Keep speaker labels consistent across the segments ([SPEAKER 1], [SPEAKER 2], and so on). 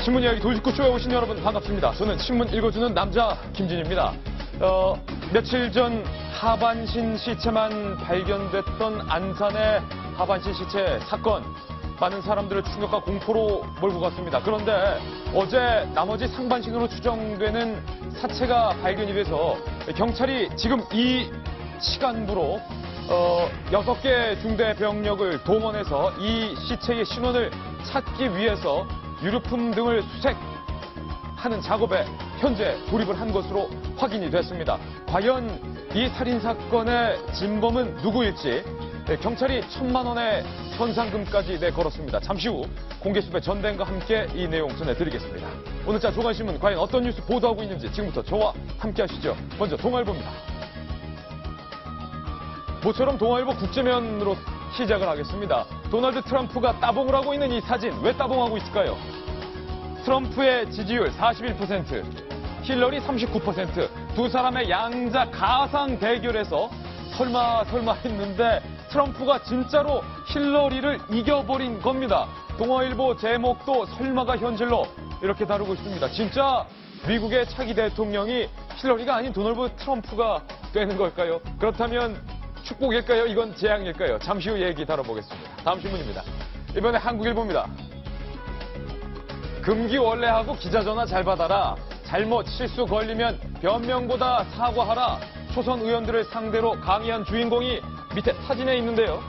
[SPEAKER 1] 신문 이야기 돌직구쇼에 오신 여러분 반갑습니다. 저는 신문 읽어주는 남자 김진입니다. 며칠 전 하반신 시체만 발견됐던 안산의 하반신 시체 사건, 많은 사람들을 충격과 공포로 몰고 갔습니다. 그런데 어제 나머지 상반신으로 추정되는 사체가 발견이 돼서 경찰이 지금 이 시간부로 6개 중대 병력을 동원해서 이 시체의 신원을 찾기 위해서 유류품 등을 수색하는 작업에 현재 돌입을 한 것으로 확인이 됐습니다. 과연 이 살인사건의 진범은 누구일지 경찰이 1,000만 원의 현상금까지 내걸었습니다. 잠시 후 공개수배 전대행과 함께 이 내용 전해드리겠습니다. 오늘자 조간신문 과연 어떤 뉴스 보도하고 있는지 지금부터 저와 함께 하시죠. 먼저 동아일보입니다. 모처럼 동아일보 국제면으로 시작을 하겠습니다. 도널드 트럼프가 따봉을 하고 있는 이 사진, 왜 따봉하고 있을까요? 트럼프의 지지율 41%, 힐러리 39%, 두 사람의 양자 가상 대결에서 설마 했는데 트럼프가 진짜로 힐러리를 이겨버린 겁니다. 동아일보 제목도 설마가 현실로 이렇게 다루고 있습니다. 진짜 미국의 차기 대통령이 힐러리가 아닌 도널드 트럼프가 되는 걸까요? 그렇다면 축복일까요? 이건 재앙일까요? 잠시 후 얘기 다뤄보겠습니다. 다음 신문입니다. 이번에 한국일보입니다. 금기 원래하고 기자전화 잘 받아라. 잘못 실수 걸리면 변명보다 사과하라. 초선 의원들을 상대로 강의한 주인공이 밑에 사진에 있는데요.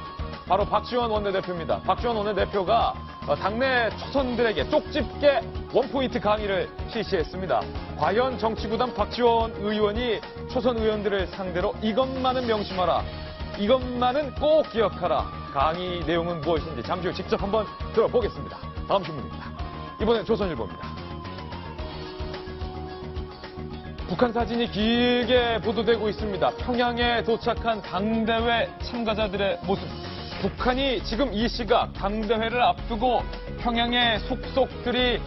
[SPEAKER 1] 바로 박지원 원내대표입니다. 박지원 원내대표가 당내 초선들에게 쪽집게 원포인트 강의를 실시했습니다. 과연 정치구단 박지원 의원이 초선 의원들을 상대로 이것만은 명심하라. 이것만은 꼭 기억하라. 강의 내용은 무엇인지 잠시 후 직접 한번 들어보겠습니다. 다음 신문입니다. 이번엔 조선일보입니다. 북한 사진이 길게 보도되고 있습니다. 평양에 도착한 당대회 참가자들의 모습. 북한이 지금 이 시각 당대회를 앞두고 평양에 속속들이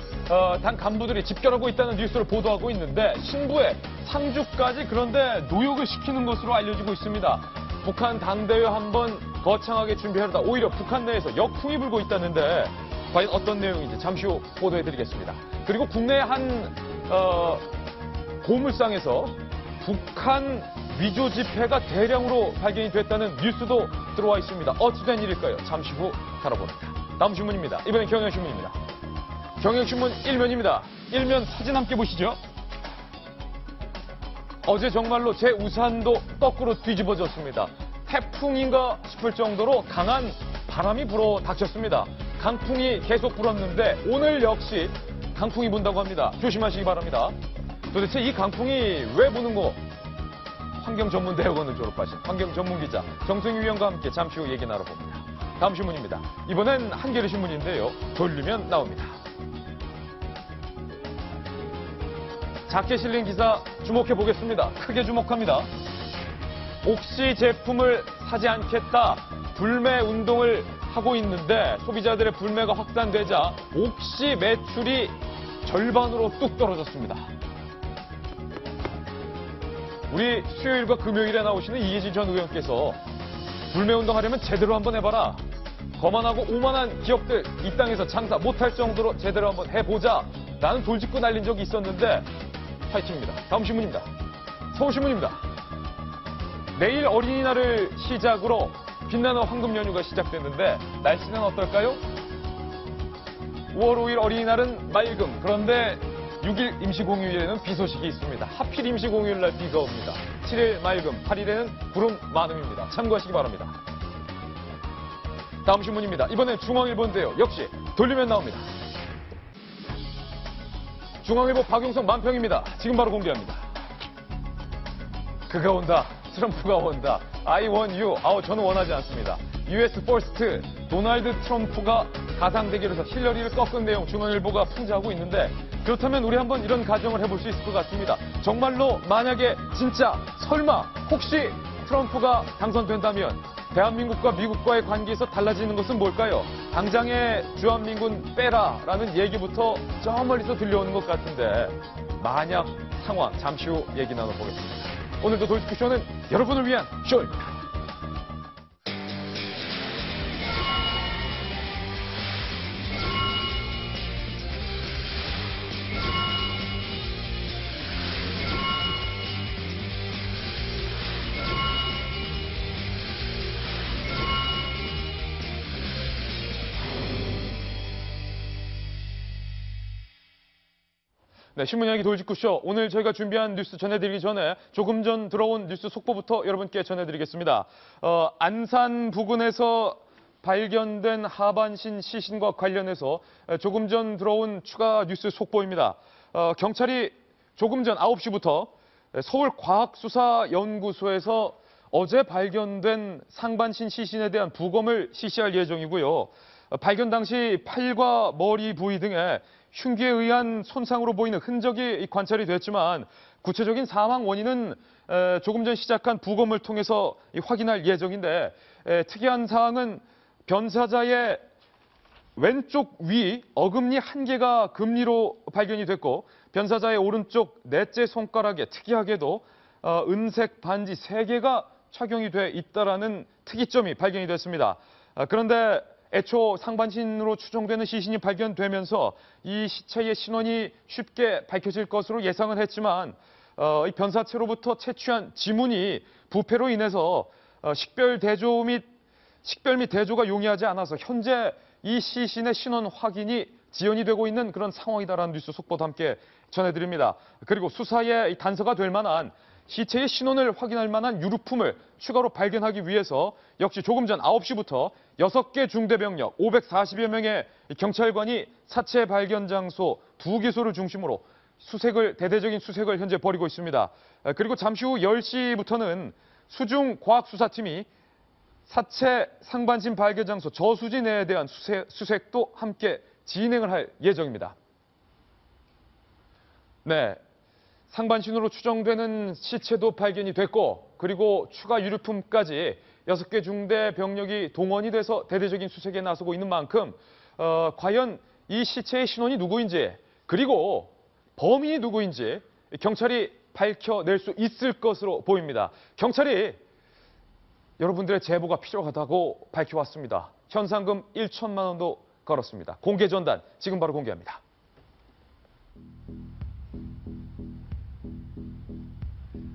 [SPEAKER 1] 당 간부들이 집결하고 있다는 뉴스를 보도하고 있는데 신부의 상주까지 그런데 노역을 시키는 것으로 알려지고 있습니다. 북한 당대회 한번 거창하게 준비하려다 오히려 북한 내에서 역풍이 불고 있다는데 과연 어떤 내용인지 잠시 후 보도해드리겠습니다. 그리고 국내 한 고물상에서 북한 위조 지폐가 대량으로 발견이 됐다는 뉴스도 들어와 있습니다. 어찌된 일일까요? 잠시 후 다뤄봅니다. 다음 신문입니다. 이번엔 경향신문입니다. 경향신문 1면입니다. 1면 사진 함께 보시죠. 어제 정말로 제 우산도 거꾸로 뒤집어졌습니다. 태풍인가 싶을 정도로 강한 바람이 불어 닥쳤습니다. 강풍이 계속 불었는데 오늘 역시 강풍이 분다고 합니다. 조심하시기 바랍니다. 도대체 이 강풍이 왜 부는 거? 환경전문대학원을 졸업하신 환경전문기자 정승유 위원과 함께 잠시 후 얘기 나눠봅니다. 다음 신문입니다. 이번엔 한겨레 신문인데요. 돌리면 나옵니다. 작게 실린 기사 주목해 보겠습니다. 크게 주목합니다. 옥시 제품을 사지 않겠다. 불매 운동을 하고 있는데 소비자들의 불매가 확산되자 옥시 매출이 절반으로 뚝 떨어졌습니다. 우리 수요일과 금요일에 나오시는 이해진 전 의원께서 불매운동 하려면 제대로 한번 해봐라. 거만하고 오만한 기업들 이 땅에서 장사 못할 정도로 제대로 한번 해보자. 라는 돌직구 날린 적이 있었는데 파이팅입니다. 다음 신문입니다. 서울신문입니다. 내일 어린이날을 시작으로 빛나는 황금 연휴가 시작됐는데 날씨는 어떨까요? 5월 5일 어린이날은 맑음. 그런데 6일 임시공휴일에는 비 소식이 있습니다. 하필 임시공휴일날 비가 옵니다. 7일 맑음, 8일에는 구름 많음입니다. 참고하시기 바랍니다. 다음 신문입니다. 이번엔 중앙일보인데요. 역시 돌리면 나옵니다. 중앙일보 박용석 만평입니다. 지금 바로 공개합니다. 그가 온다. 트럼프가 온다. I want you. 저는 원하지 않습니다. US First. 도널드 트럼프가 가상 대결에서 힐러리를 꺾은 내용 중앙일보가 풍자하고 있는데 그렇다면 우리 한번 이런 가정을 해볼 수 있을 것 같습니다. 정말로 만약에 진짜 설마 혹시 트럼프가 당선된다면 대한민국과 미국과의 관계에서 달라지는 것은 뭘까요? 당장의 주한민군 빼라라는 얘기부터 저 멀리서 들려오는 것 같은데 만약 상황 잠시 후 얘기 나눠보겠습니다. 오늘도 돌직구쇼는 여러분을 위한 쇼입니다. 네, 신문 이야기 돌직구쇼. 오늘 저희가 준비한 뉴스 전해드리기 전에 조금 전 들어온 뉴스 속보부터 여러분께 전해드리겠습니다. 안산 부근에서 발견된 하반신 시신과 관련해서 조금 전 들어온 추가 뉴스 속보입니다. 경찰이 조금 전 9시부터 서울과학수사연구소에서 어제 발견된 상반신 시신에 대한 부검을 실시할 예정이고요. 발견 당시 팔과 머리 부위 등에 흉기에 의한 손상으로 보이는 흔적이 관찰이 됐지만 구체적인 사망 원인은 조금 전 시작한 부검을 통해서 확인할 예정인데 특이한 사항은 변사자의 왼쪽 위 어금니 1개가 금리로 발견이 됐고 변사자의 오른쪽 넷째 손가락에 특이하게도 은색 반지 3개가 착용이 돼 있다라는 특이점이 발견이 됐습니다. 그런데 애초 상반신으로 추정되는 시신이 발견되면서 이 시체의 신원이 쉽게 밝혀질 것으로 예상은 했지만 이 변사체로부터 채취한 지문이 부패로 인해서 식별 및 대조가 용이하지 않아서 현재 이 시신의 신원 확인이 지연이 되고 있는 그런 상황이다라는 뉴스 속보도 함께 전해드립니다. 그리고 수사의 단서가 될 만한 시체의 신원을 확인할 만한 유류품을 추가로 발견하기 위해서 역시 조금 전 9시부터 6개 중대병력 540여 명의 경찰관이 사체 발견 장소 2개소를 중심으로 대대적인 수색을 현재 벌이고 있습니다. 그리고 잠시 후 10시부터는 수중과학수사팀이 사체 상반신 발견 장소 저수지내에 대한 수색도 함께 진행을 할 예정입니다. 네. 상반신으로 추정되는 시체도 발견이 됐고 그리고 추가 유류품까지 6개 중대 병력이 동원이 돼서 대대적인 수색에 나서고 있는 만큼 과연 이 시체의 신원이 누구인지 그리고 범인이 누구인지 경찰이 밝혀낼 수 있을 것으로 보입니다. 경찰이 여러분들의 제보가 필요하다고 밝혀왔습니다. 현상금 1천만 원도 걸었습니다. 공개 전단 지금 바로 공개합니다.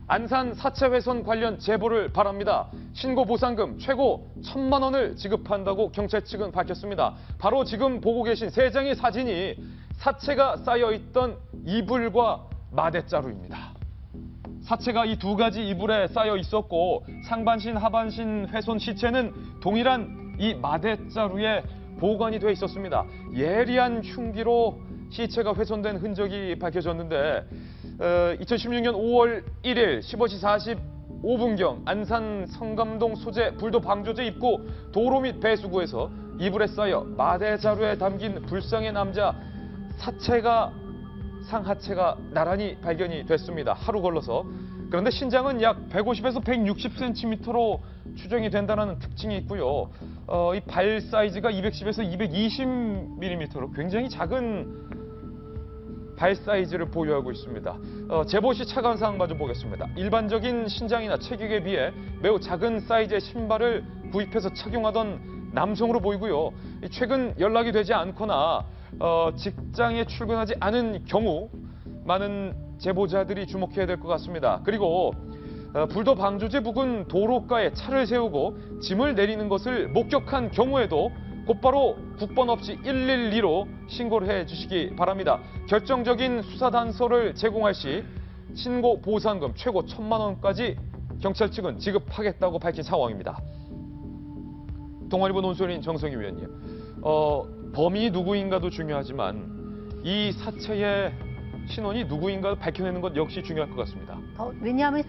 [SPEAKER 1] 안산 사체 훼손 관련 제보를 바랍니다. 신고 보상금 최고 1,000만 원을 지급한다고 경찰 측은 밝혔습니다. 바로 지금 보고 계신 3장의 사진이 사체가 쌓여있던 이불과 마대자루입니다. 사체가 이 2가지 이불에 쌓여 있었고 상반신, 하반신 훼손 시체는 동일한 이 마대자루에 보관이 돼 있었습니다. 예리한 흉기로 시체가 훼손된 흔적이 밝혀졌는데 2016년 5월 1일 15시 45분경 안산 성감동 소재 불도 방조제 입구 도로 및 배수구에서 이불에 쌓여 마대자루에 담긴 불상의 남자 상하체가 나란히 발견이 됐습니다. 하루 걸러서. 그런데 신장은 약 150에서 160cm로 추정이 된다는 특징이 있고요. 이 발 사이즈가 210에서 220mm로 굉장히 작은 발 사이즈를 보유하고 있습니다. 제보 시 차가운 사항 마저 보겠습니다. 일반적인 신장이나 체격에 비해 매우 작은 사이즈의 신발을 구입해서 착용하던 남성으로 보이고요. 최근 연락이 되지 않거나 직장에 출근하지 않은 경우 많은 제보자들이 주목해야 될 것 같습니다. 그리고 불도 방조제 부근 도로가에 차를 세우고 짐을 내리는 것을 목격한 경우에도 곧바로 국번 없이 112로 신고를 해주시기 바랍니다. 결정적인 수사 단서를 제공할 시 신고 보상금 최고 1,000만 원까지 경찰 측은 지급하겠다고 밝힌 상황입니다. 동아일보 논설인 정성희 위원님, 범인이 누구인가도 중요하지만 이 사체의 신원이 누구인가 밝혀내는 것 역시 중요할 것 같습니다.
[SPEAKER 2] 왜냐하면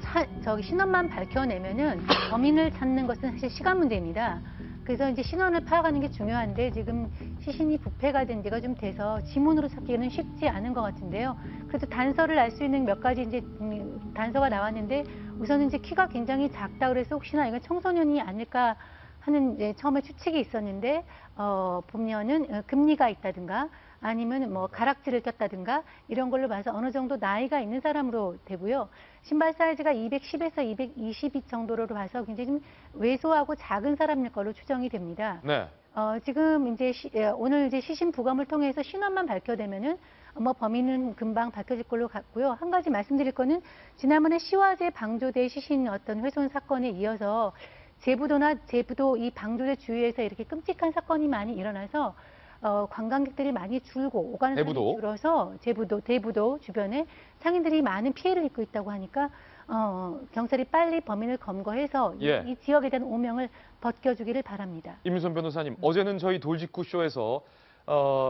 [SPEAKER 2] 신원만 밝혀내면은 범인을 찾는 것은 사실 시간 문제입니다. 그래서 이제 신원을 파악하는 게 중요한데 지금 시신이 부패가 된 지가 좀 돼서 지문으로 찾기는 쉽지 않은 것 같은데요. 그래도 단서를 알 수 있는 몇 가지 이제 단서가 나왔는데 우선은 이제 키가 굉장히 작다 그래서 혹시나 이건 청소년이 아닐까 하는 이제 처음에 추측이 있었는데 보면은 금리가 있다든가 아니면 뭐 가락지를 꼈다든가 이런 걸로 봐서 어느 정도 나이가 있는 사람으로 되고요. 신발 사이즈가 210에서 222 정도로 봐서 굉장히 좀 왜소하고 작은 사람일 걸로 추정이 됩니다.
[SPEAKER 1] 네.
[SPEAKER 2] 지금 이제 오늘 이제 시신 부검을 통해서 신원만 밝혀내면은 뭐 범인은 금방 밝혀질 걸로 같고요. 한 가지 말씀드릴 거는 지난번에 시화제 방조대 시신 어떤 훼손 사건에 이어서 제부도 이 방조제 주위에서 이렇게 끔찍한 사건이 많이 일어나서 관광객들이 많이 줄고 오가는 사람이
[SPEAKER 1] 대부도.
[SPEAKER 2] 줄어서 대부도 주변에 상인들이 많은 피해를 입고 있다고 하니까 경찰이 빨리 범인을 검거해서
[SPEAKER 1] 예.
[SPEAKER 2] 이 지역에 대한 오명을 벗겨주기를 바랍니다.
[SPEAKER 1] 임윤선 변호사님, 어제는 저희 돌직구 쇼에서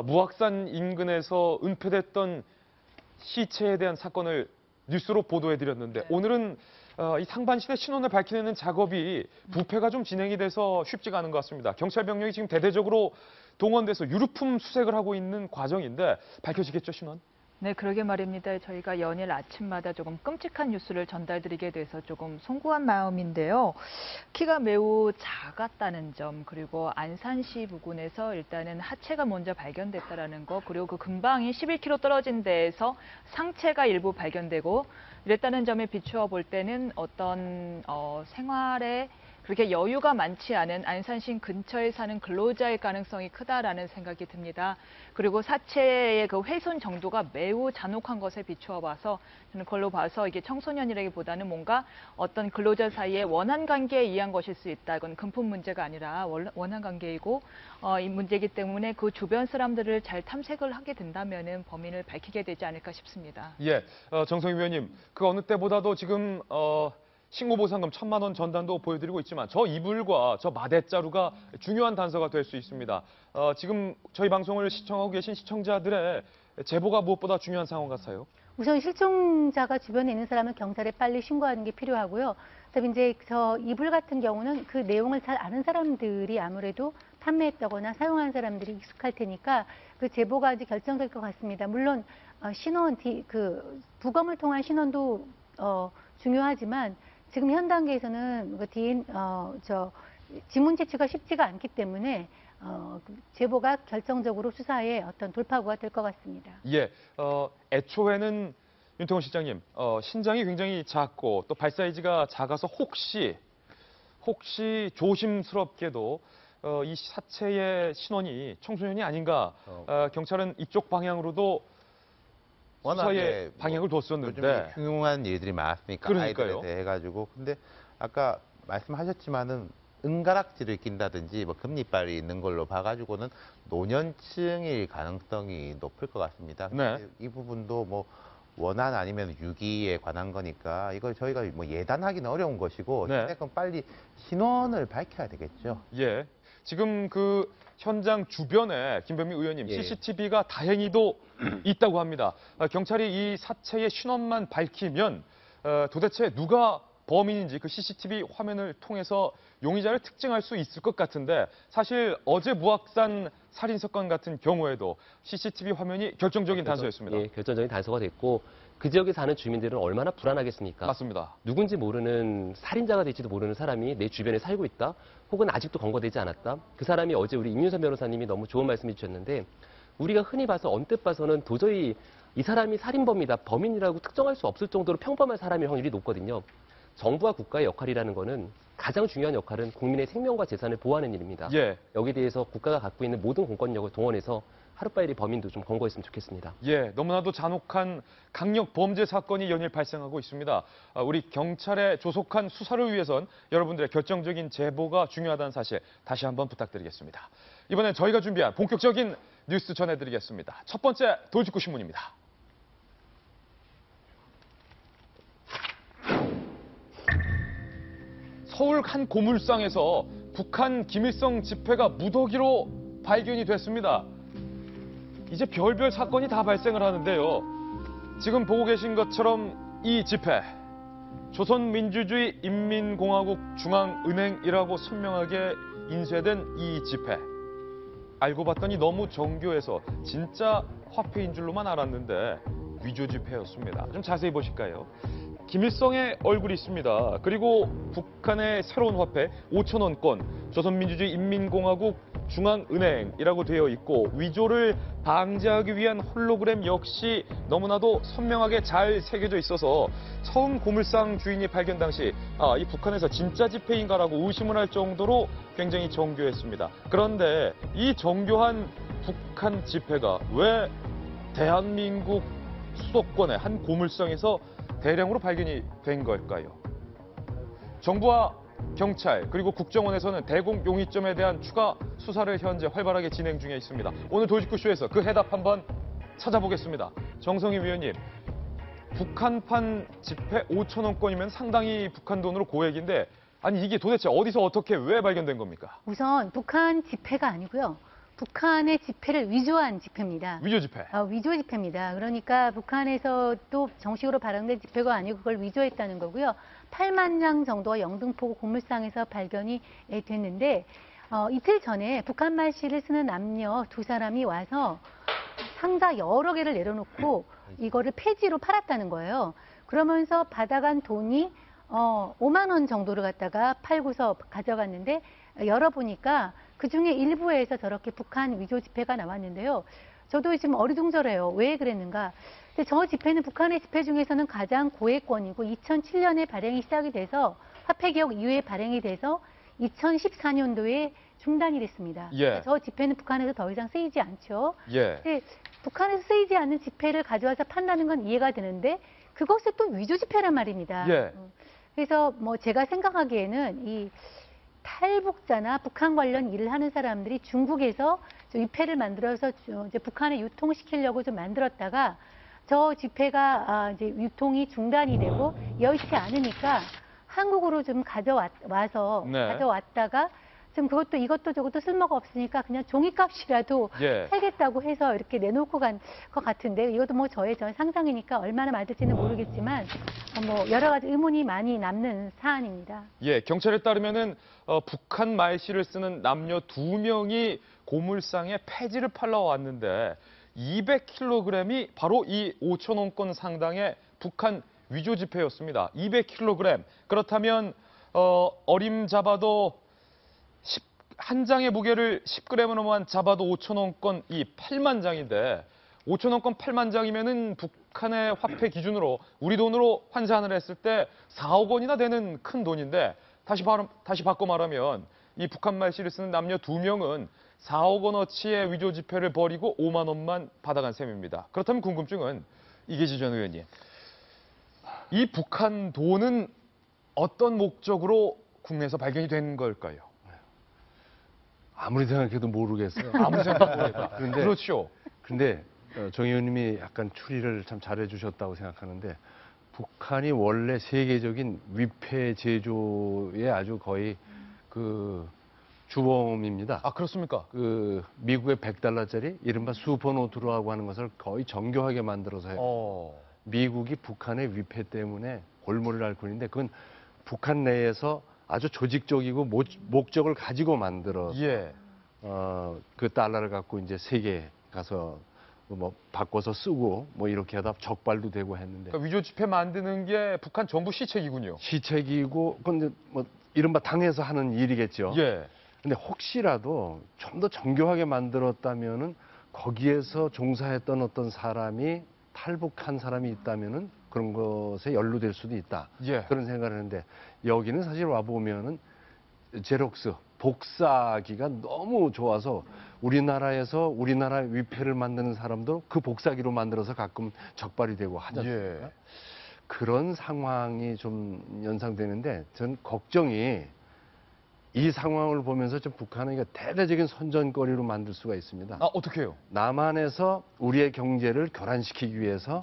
[SPEAKER 1] 무악산 인근에서 은폐됐던 시체에 대한 사건을 뉴스로 보도해드렸는데
[SPEAKER 3] 네.
[SPEAKER 1] 오늘은 이 상반신의 신원을 밝히는 작업이 부패가 좀 진행이 돼서 쉽지가 않은 것 같습니다. 경찰 병력이 지금 대대적으로 동원돼서 유류품 수색을 하고 있는 과정인데 밝혀지겠죠, 신원?
[SPEAKER 3] 네, 그러게 말입니다. 저희가 연일 아침마다 조금 끔찍한 뉴스를 전달드리게 돼서 조금 송구한 마음인데요. 키가 매우 작았다는 점, 그리고 안산시 부근에서 일단은 하체가 먼저 발견됐다는 거, 그리고 그 근방이 11km 떨어진 데에서 상체가 일부 발견되고 이랬다는 점에 비추어 볼 때는 어떤 생활에 그렇게 여유가 많지 않은 안산시 근처에 사는 근로자일 가능성이 크다라는 생각이 듭니다. 그리고 사체의 그 훼손 정도가 매우 잔혹한 것에 비추어 봐서 저는 그걸로 봐서 이게 청소년이라기보다는 뭔가 어떤 근로자 사이에 원한 관계에 의한 것일 수 있다. 이건 금품 문제가 아니라 원한 관계이고 이 문제이기 때문에 그 주변 사람들을 잘 탐색을 하게 된다면은 범인을 밝히게 되지 않을까 싶습니다.
[SPEAKER 1] 예, 정성희 위원님, 그 어느 때보다도 지금 신고보상금 1,000만 원 전단도 보여드리고 있지만 저 이불과 저 마대자루가 중요한 단서가 될 수 있습니다. 지금 저희 방송을 시청하고 계신 시청자들의 제보가 무엇보다 중요한 상황 같아요.
[SPEAKER 2] 우선 실종자가 주변에 있는 사람은 경찰에 빨리 신고하는 게 필요하고요. 그다음에 이제 저 이불 같은 경우는 그 내용을 잘 아는 사람들이 아무래도 판매했다거나 사용한 사람들이 익숙할 테니까 그 제보가 아주 결정될 것 같습니다. 물론 신원, 그 부검을 통한 신원도 중요하지만 지금 현 단계에서는 지문 채취가 쉽지가 않기 때문에 제보가 결정적으로 수사에 어떤 돌파구가 될 것 같습니다.
[SPEAKER 1] 예, 애초에는 윤태곤 실장님, 신장이 굉장히 작고 또 발 사이즈가 작아서 혹시 조심스럽게도 이 사체의 신원이 청소년이 아닌가, 경찰은 이쪽 방향으로도 수사의 방향을 뒀었는데.
[SPEAKER 4] 요즘에 흉흉한 일들이 많았으니까
[SPEAKER 1] 그러니까요.
[SPEAKER 4] 아이들에 대해 가지고. 근데 아까 말씀하셨지만은 은가락지를 낀다든지 뭐 금리빨이 있는 걸로 봐가지고는 노년층일 가능성이 높을 것 같습니다.
[SPEAKER 1] 네.
[SPEAKER 4] 근데 이 부분도 뭐 원한 아니면 유기에 관한 거니까 이걸 저희가 뭐 예단하기는 어려운 것이고
[SPEAKER 1] 네.
[SPEAKER 4] 시댁은 빨리 신원을 밝혀야 되겠죠.
[SPEAKER 1] 예. 지금 그 현장 주변에 김병미 의원님,
[SPEAKER 4] 예.
[SPEAKER 1] CCTV가 다행히도 있다고 합니다. 경찰이 이 사체의 신원만 밝히면 도대체 누가 범인인지 그 CCTV 화면을 통해서 용의자를 특징할 수 있을 것 같은데 사실 어제 무악산 살인사건 같은 경우에도 CCTV 화면이 결정적인 단서였습니다.
[SPEAKER 5] 예, 결정적인 단서가 됐고 그 지역에 사는 주민들은 얼마나 불안하겠습니까?
[SPEAKER 1] 맞습니다.
[SPEAKER 5] 누군지 모르는 살인자가 될지도 모르는 사람이 내 주변에 살고 있다. 혹은 아직도 검거되지 않았다. 그 사람이 어제 우리 임윤선 변호사님이 너무 좋은 말씀해 주셨는데 우리가 흔히 봐서 언뜻 봐서는 도저히 이 사람이 살인범이다, 범인이라고 특정할 수 없을 정도로 평범한 사람일 확률이 높거든요. 정부와 국가의 역할이라는 거는 가장 중요한 역할은 국민의 생명과 재산을 보호하는 일입니다.
[SPEAKER 1] 예.
[SPEAKER 5] 여기에 대해서 국가가 갖고 있는 모든 공권력을 동원해서 하루빨리 범인도 좀 검거했으면 좋겠습니다.
[SPEAKER 1] 예, 너무나도 잔혹한 강력 범죄 사건이 연일 발생하고 있습니다. 우리 경찰의 조속한 수사를 위해선 여러분들의 결정적인 제보가 중요하다는 사실 다시 한번 부탁드리겠습니다. 이번엔 저희가 준비한 본격적인 뉴스 전해드리겠습니다. 첫 번째 돌직구 신문입니다. 서울 한 고물상에서 북한 김일성 집회가 무더기로 발견이 됐습니다. 이제 별별 사건이 다 발생을 하는데요. 지금 보고 계신 것처럼 이 집회, 조선민주주의 인민공화국 중앙은행이라고 선명하게 인쇄된 이 집회. 알고 봤더니 너무 정교해서 진짜 화폐인 줄로만 알았는데 위조 집회였습니다. 좀 자세히 보실까요? 김일성의 얼굴이 있습니다. 그리고 북한의 새로운 화폐 5,000원권, 조선민주주의 인민공화국 중앙은행이라고 되어 있고 위조를 방지하기 위한 홀로그램 역시 너무나도 선명하게 잘 새겨져 있어서 처음 고물상 주인이 발견 당시 이 북한에서 진짜 지폐인가라고 의심을 할 정도로 굉장히 정교했습니다. 그런데 이 정교한 북한 지폐가 왜 대한민국 수도권의 한 고물상에서 대량으로 발견이 된 걸까요? 정부와 경찰 그리고 국정원에서는 대공 용의점에 대한 추가 수사를 현재 활발하게 진행 중에 있습니다. 오늘 도직구쇼에서 그 해답 한번 찾아보겠습니다. 정성희 위원님, 북한판 지폐 5천 원권이면 상당히 북한 돈으로 고액인데 아니 이게 도대체 어디서 어떻게 왜 발견된 겁니까?
[SPEAKER 2] 우선 북한 지폐가 아니고요. 북한의 지폐를 위조한 지폐입니다.
[SPEAKER 1] 위조 지폐.
[SPEAKER 2] 위조 지폐입니다. 그러니까 북한에서 또 정식으로 발행된 지폐가 아니고 그걸 위조했다는 거고요. 8만 장 정도가 영등포 고물상에서 발견이 됐는데 이틀 전에 북한말 시를 쓰는 남녀 두 사람이 와서 상자 여러 개를 내려놓고 이거를 폐지로 팔았다는 거예요. 그러면서 받아간 돈이 5만 원 정도를 갖다가 팔고서 가져갔는데 열어보니까 그중에 일부에서 저렇게 북한 위조 지폐가 나왔는데요. 저도 지금 어리둥절해요. 왜 그랬는가. 근데 저 지폐는 북한의 지폐 중에서는 가장 고액권이고 2007년에 발행이 시작이 돼서 화폐개혁 이후에 발행이 돼서 2014년도에 중단이 됐습니다.
[SPEAKER 1] 예.
[SPEAKER 2] 저 지폐는 북한에서 더 이상 쓰이지 않죠.
[SPEAKER 1] 예.
[SPEAKER 2] 근데 북한에서 쓰이지 않는 지폐를 가져와서 판다는 건 이해가 되는데 그것이 또 위조 지폐란 말입니다.
[SPEAKER 1] 예.
[SPEAKER 2] 그래서 뭐 제가 생각하기에는 이 탈북자나 북한 관련 일을 하는 사람들이 중국에서 위패를 만들어서 이제 북한에 유통시키려고 좀 만들었다가 저 지폐가 이제 유통이 중단이 되고 여의치 않으니까 한국으로 좀 가져와서
[SPEAKER 1] 네.
[SPEAKER 2] 가져왔다가 좀 그것도 이것도 저것도 쓸모가 없으니까 그냥 종이값이라도
[SPEAKER 1] 예.
[SPEAKER 2] 팔겠다고 해서 이렇게 내놓고 간 것 같은데 이것도 뭐 저의 상상이니까 얼마나 맞을지는 모르겠지만 뭐 여러 가지 의문이 많이 남는 사안입니다.
[SPEAKER 1] 예, 경찰에 따르면은 북한 말씨를 쓰는 남녀 2명이 고물상에 폐지를 팔러 왔는데 200kg이 바로 이 5천 원권 상당의 북한 위조 지폐였습니다. 200kg. 그렇다면 어림 잡아도 한 장의 무게를 10g으로만 잡아도 5천 원권 이 8만 장인데 5천 원권 8만 장이면은 북한의 화폐 기준으로 우리 돈으로 환산을 했을 때 4억 원이나 되는 큰 돈인데 다시 바꿔 말하면 이 북한 말씨를 쓰는 남녀 2명은 4억 원어치의 위조 지폐를 버리고 5만 원만 받아간 셈입니다. 그렇다면 궁금증은 이계지 전 의원님, 이 북한 돈은 어떤 목적으로 국내에서 발견이 된 걸까요?
[SPEAKER 6] 아무리 생각해도 모르겠어요.
[SPEAKER 1] 아무 생각 모르겠다.
[SPEAKER 6] 그런데
[SPEAKER 1] 그렇죠.
[SPEAKER 6] 근데 정 의원님이 약간 추리를 참 잘해 주셨다고 생각하는데 북한이 원래 세계적인 위패 제조의 아주 거의 그 주범입니다.
[SPEAKER 1] 아, 그렇습니까?
[SPEAKER 6] 그 미국의 100달러짜리 이른바 슈퍼노트라고 하는 것을 거의 정교하게 만들어서 해요. 미국이 북한의 위패 때문에 골머리를 앓고 있는데 그건 북한 내에서 아주 조직적이고 목적을 가지고 만들어
[SPEAKER 1] 예.
[SPEAKER 6] 그 달러를 갖고 이제 세계에 가서 뭐 바꿔서 쓰고 뭐 이렇게 하다 적발도 되고 했는데
[SPEAKER 1] 그러니까 위조 지폐 만드는 게 북한 정부 시책이군요.
[SPEAKER 6] 시책이고 근데 뭐 이른바 당에서 하는 일이겠죠.
[SPEAKER 1] 예.
[SPEAKER 6] 근데 혹시라도 좀 더 정교하게 만들었다면은 거기에서 종사했던 어떤 사람이 탈북한 사람이 있다면은 그런 것에 연루될 수도 있다.
[SPEAKER 1] 예.
[SPEAKER 6] 그런 생각을 했는데 여기는 사실 와 보면은 제록스 복사기가 너무 좋아서 우리나라에서 우리나라 위패를 만드는 사람도 그 복사기로 만들어서 가끔 적발이 되고 하지 않습니까?
[SPEAKER 1] 예.
[SPEAKER 6] 그런 상황이 좀 연상되는데 전 걱정이 이 상황을 보면서 좀 북한은 이거 대대적인 선전거리로 만들 수가 있습니다.
[SPEAKER 1] 아, 어떻게 해요?
[SPEAKER 6] 남한에서 우리의 경제를 교란시키기 위해서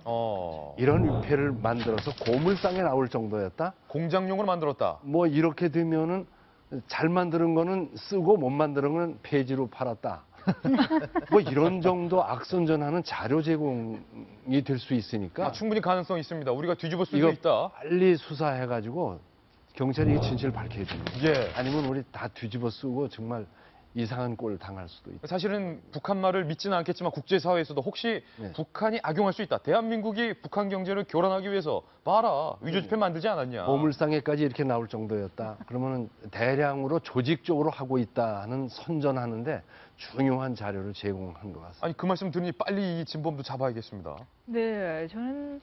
[SPEAKER 6] 이런 위패를 만들어서 고물상에 나올 정도였다?
[SPEAKER 1] 공장용으로 만들었다.
[SPEAKER 6] 뭐 이렇게 되면은 잘 만드는 거는 쓰고 못 만드는 건 폐지로 팔았다. 뭐 이런 정도 악선전하는 자료 제공이 될 수 있으니까
[SPEAKER 1] 충분히 가능성이 있습니다. 우리가 뒤집어 쓸
[SPEAKER 6] 이거
[SPEAKER 1] 수 있다.
[SPEAKER 6] 빨리 수사해가지고 경찰이 이 진실을 밝혀야 됩니다.
[SPEAKER 1] 예.
[SPEAKER 6] 아니면 우리 다 뒤집어 쓰고 정말 이상한 꼴을 당할 수도 있다.
[SPEAKER 1] 사실은 북한 말을 믿지는 않겠지만 국제사회에서도 혹시
[SPEAKER 6] 네.
[SPEAKER 1] 북한이 악용할 수 있다. 대한민국이 북한 경제를 교란하기 위해서 봐라. 위조 지폐 만들지 않았냐.
[SPEAKER 6] 보물상에까지 이렇게 나올 정도였다. 그러면은 대량으로 조직적으로 하고 있다는 선전하는데 중요한 자료를 제공한 것 같습니다.
[SPEAKER 1] 아니 그 말씀 들으니 빨리 이 진범도 잡아야겠습니다.
[SPEAKER 3] 네, 저는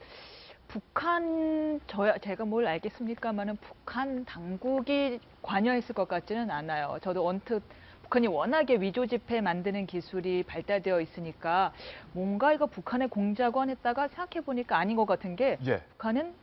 [SPEAKER 3] 제가 뭘 알겠습니까만은 북한 당국이 관여했을 것 같지는 않아요. 저도 언뜻 북한이 워낙에 위조 지폐 만드는 기술이 발달되어 있으니까 뭔가 이거 북한의 공작원 했다가 생각해 보니까 아닌 것 같은 게
[SPEAKER 1] 예.
[SPEAKER 3] 북한은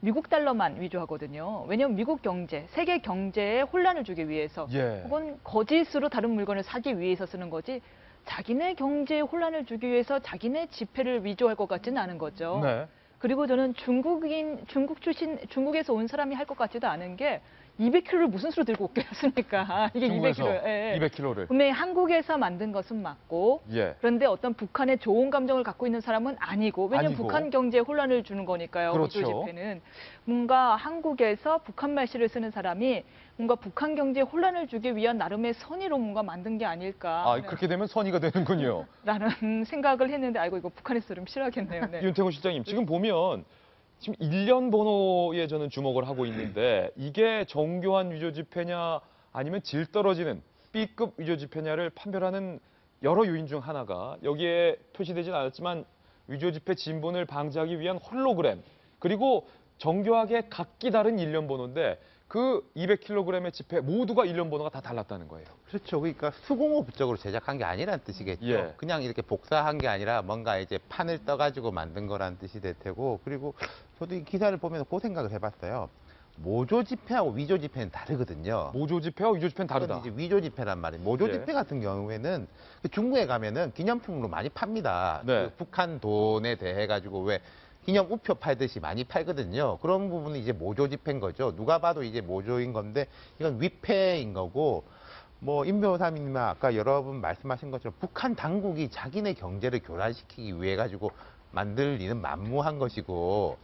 [SPEAKER 3] 미국 달러만 위조하거든요. 왜냐하면 미국 경제, 세계 경제에 혼란을 주기 위해서
[SPEAKER 1] 예.
[SPEAKER 3] 혹은 거짓으로 다른 물건을 사기 위해서 쓰는 거지 자기네 경제에 혼란을 주기 위해서 자기네 지폐를 위조할 것 같지는 않은 거죠.
[SPEAKER 1] 네.
[SPEAKER 3] 그리고 저는 중국에서 온 사람이 할 것 같지도 않은 게 200kg를 무슨 수로 들고 오겠습니까? 이게
[SPEAKER 1] 중국에서
[SPEAKER 3] 200kg. 예.
[SPEAKER 1] 200kg를.
[SPEAKER 3] 분명히 한국에서 만든 것은 맞고
[SPEAKER 1] 예.
[SPEAKER 3] 그런데 어떤 북한의 좋은 감정을 갖고 있는 사람은 아니고 왜냐하면
[SPEAKER 1] 아니고.
[SPEAKER 3] 북한 경제에 혼란을 주는 거니까요.
[SPEAKER 1] 그렇죠.
[SPEAKER 3] 위조 지폐는 뭔가 한국에서 북한 말씨를 쓰는 사람이 뭔가 북한 경제에 혼란을 주기 위한 나름의 선의로 뭔가 만든 게 아닐까
[SPEAKER 1] 아, 그렇게 되면 선의가 되는군요.
[SPEAKER 3] 라는 생각을 했는데 아이고 이거 북한에서 들으면 싫어하겠네요. 네.
[SPEAKER 1] 윤태곤 실장님, 지금 보면 지금 일련 번호에 저는 주목을 하고 있는데 이게 정교한 위조 지폐냐 아니면 질 떨어지는 B급 위조 지폐냐를 판별하는 여러 요인 중 하나가 여기에 표시되진 않았지만 위조 지폐 진본을 방지하기 위한 홀로그램 그리고 정교하게 각기 다른 일련 번호인데 그 200kg의 지폐 모두가 일련 번호가 다 달랐다는 거예요.
[SPEAKER 4] 그렇죠. 그러니까 수공업적으로 제작한 게 아니라는 뜻이겠죠.
[SPEAKER 1] 예.
[SPEAKER 4] 그냥 이렇게 복사한 게 아니라 뭔가 이제 판을 떠가지고 만든 거라는 뜻이 될 테고, 그리고 저도 이 기사를 보면서 그 생각을 해봤어요. 모조 지폐하고 위조 지폐는 다르거든요.
[SPEAKER 1] 모조 지폐와 위조 지폐는 다르다.
[SPEAKER 4] 이제 위조 지폐란 말이에요. 모조
[SPEAKER 1] 예.
[SPEAKER 4] 지폐 같은 경우에는 중국에 가면은 기념품으로 많이 팝니다.
[SPEAKER 1] 네.
[SPEAKER 4] 그 북한 돈에 대해 가지고 왜 기념 우표 팔듯이 많이 팔거든요. 그런 부분은 이제 모조 지폐인 거죠. 누가 봐도 이제 모조인 건데 이건 위패인 거고, 뭐 임 변호사님 아까 여러분 말씀하신 것처럼 북한 당국이 자기네 경제를 교란시키기 위해 가지고 만들 일은 만무한 것이고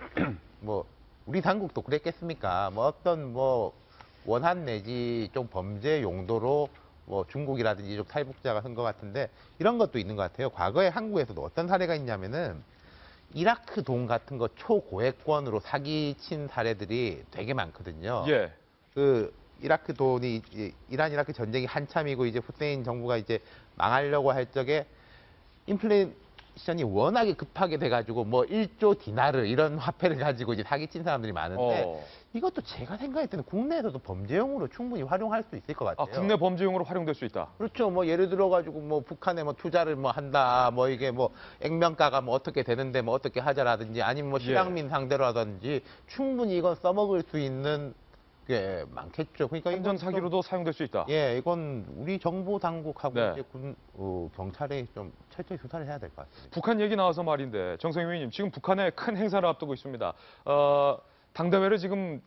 [SPEAKER 4] 뭐 우리 당국도 그랬겠습니까? 뭐 어떤 뭐 원한 내지 좀 범죄 용도로 뭐 중국이라든지 이쪽 탈북자가 쓴 것 같은데 이런 것도 있는 것 같아요. 과거에 한국에서도 어떤 사례가 있냐면은 이라크 돈 같은 거 초고액권으로 사기친 사례들이 되게 많거든요.
[SPEAKER 1] 예.
[SPEAKER 4] 그 이라크 돈이 이란 이라크 전쟁이 한참이고 이제 후세인 정부가 이제 망하려고 할 적에 인플레이션이 워낙에 급하게 돼가지고 뭐 1조 디나르 이런 화폐를 가지고 이제 사기친 사람들이 많은데 이것도 제가 생각할 때는 국내에서도 범죄용으로 충분히 활용할 수 있을 것 같아요.
[SPEAKER 1] 아, 국내 범죄용으로 활용될 수 있다.
[SPEAKER 4] 그렇죠. 뭐 예를 들어 가지고 뭐 북한에 뭐 투자를 뭐 한다. 뭐 이게 뭐 액면가가 뭐 어떻게 되는데 뭐 어떻게 하자라든지 아니면 뭐 실향민 상대로라든지 충분히 이건 써먹을 수 있는 게 많겠죠. 그러니까
[SPEAKER 1] 완전
[SPEAKER 4] 이건 좀-
[SPEAKER 1] 사기로도 사용될 수 있다.
[SPEAKER 4] 예, 이건 우리 정보 당국하고
[SPEAKER 1] 네.
[SPEAKER 4] 이제 경찰이 좀 철저히 수사를 해야 될 것 같습니다.
[SPEAKER 1] 북한 얘기 나와서 말인데 정성희 의원님 지금 북한에 큰 행사를 앞두고 있습니다. 당대회를 지금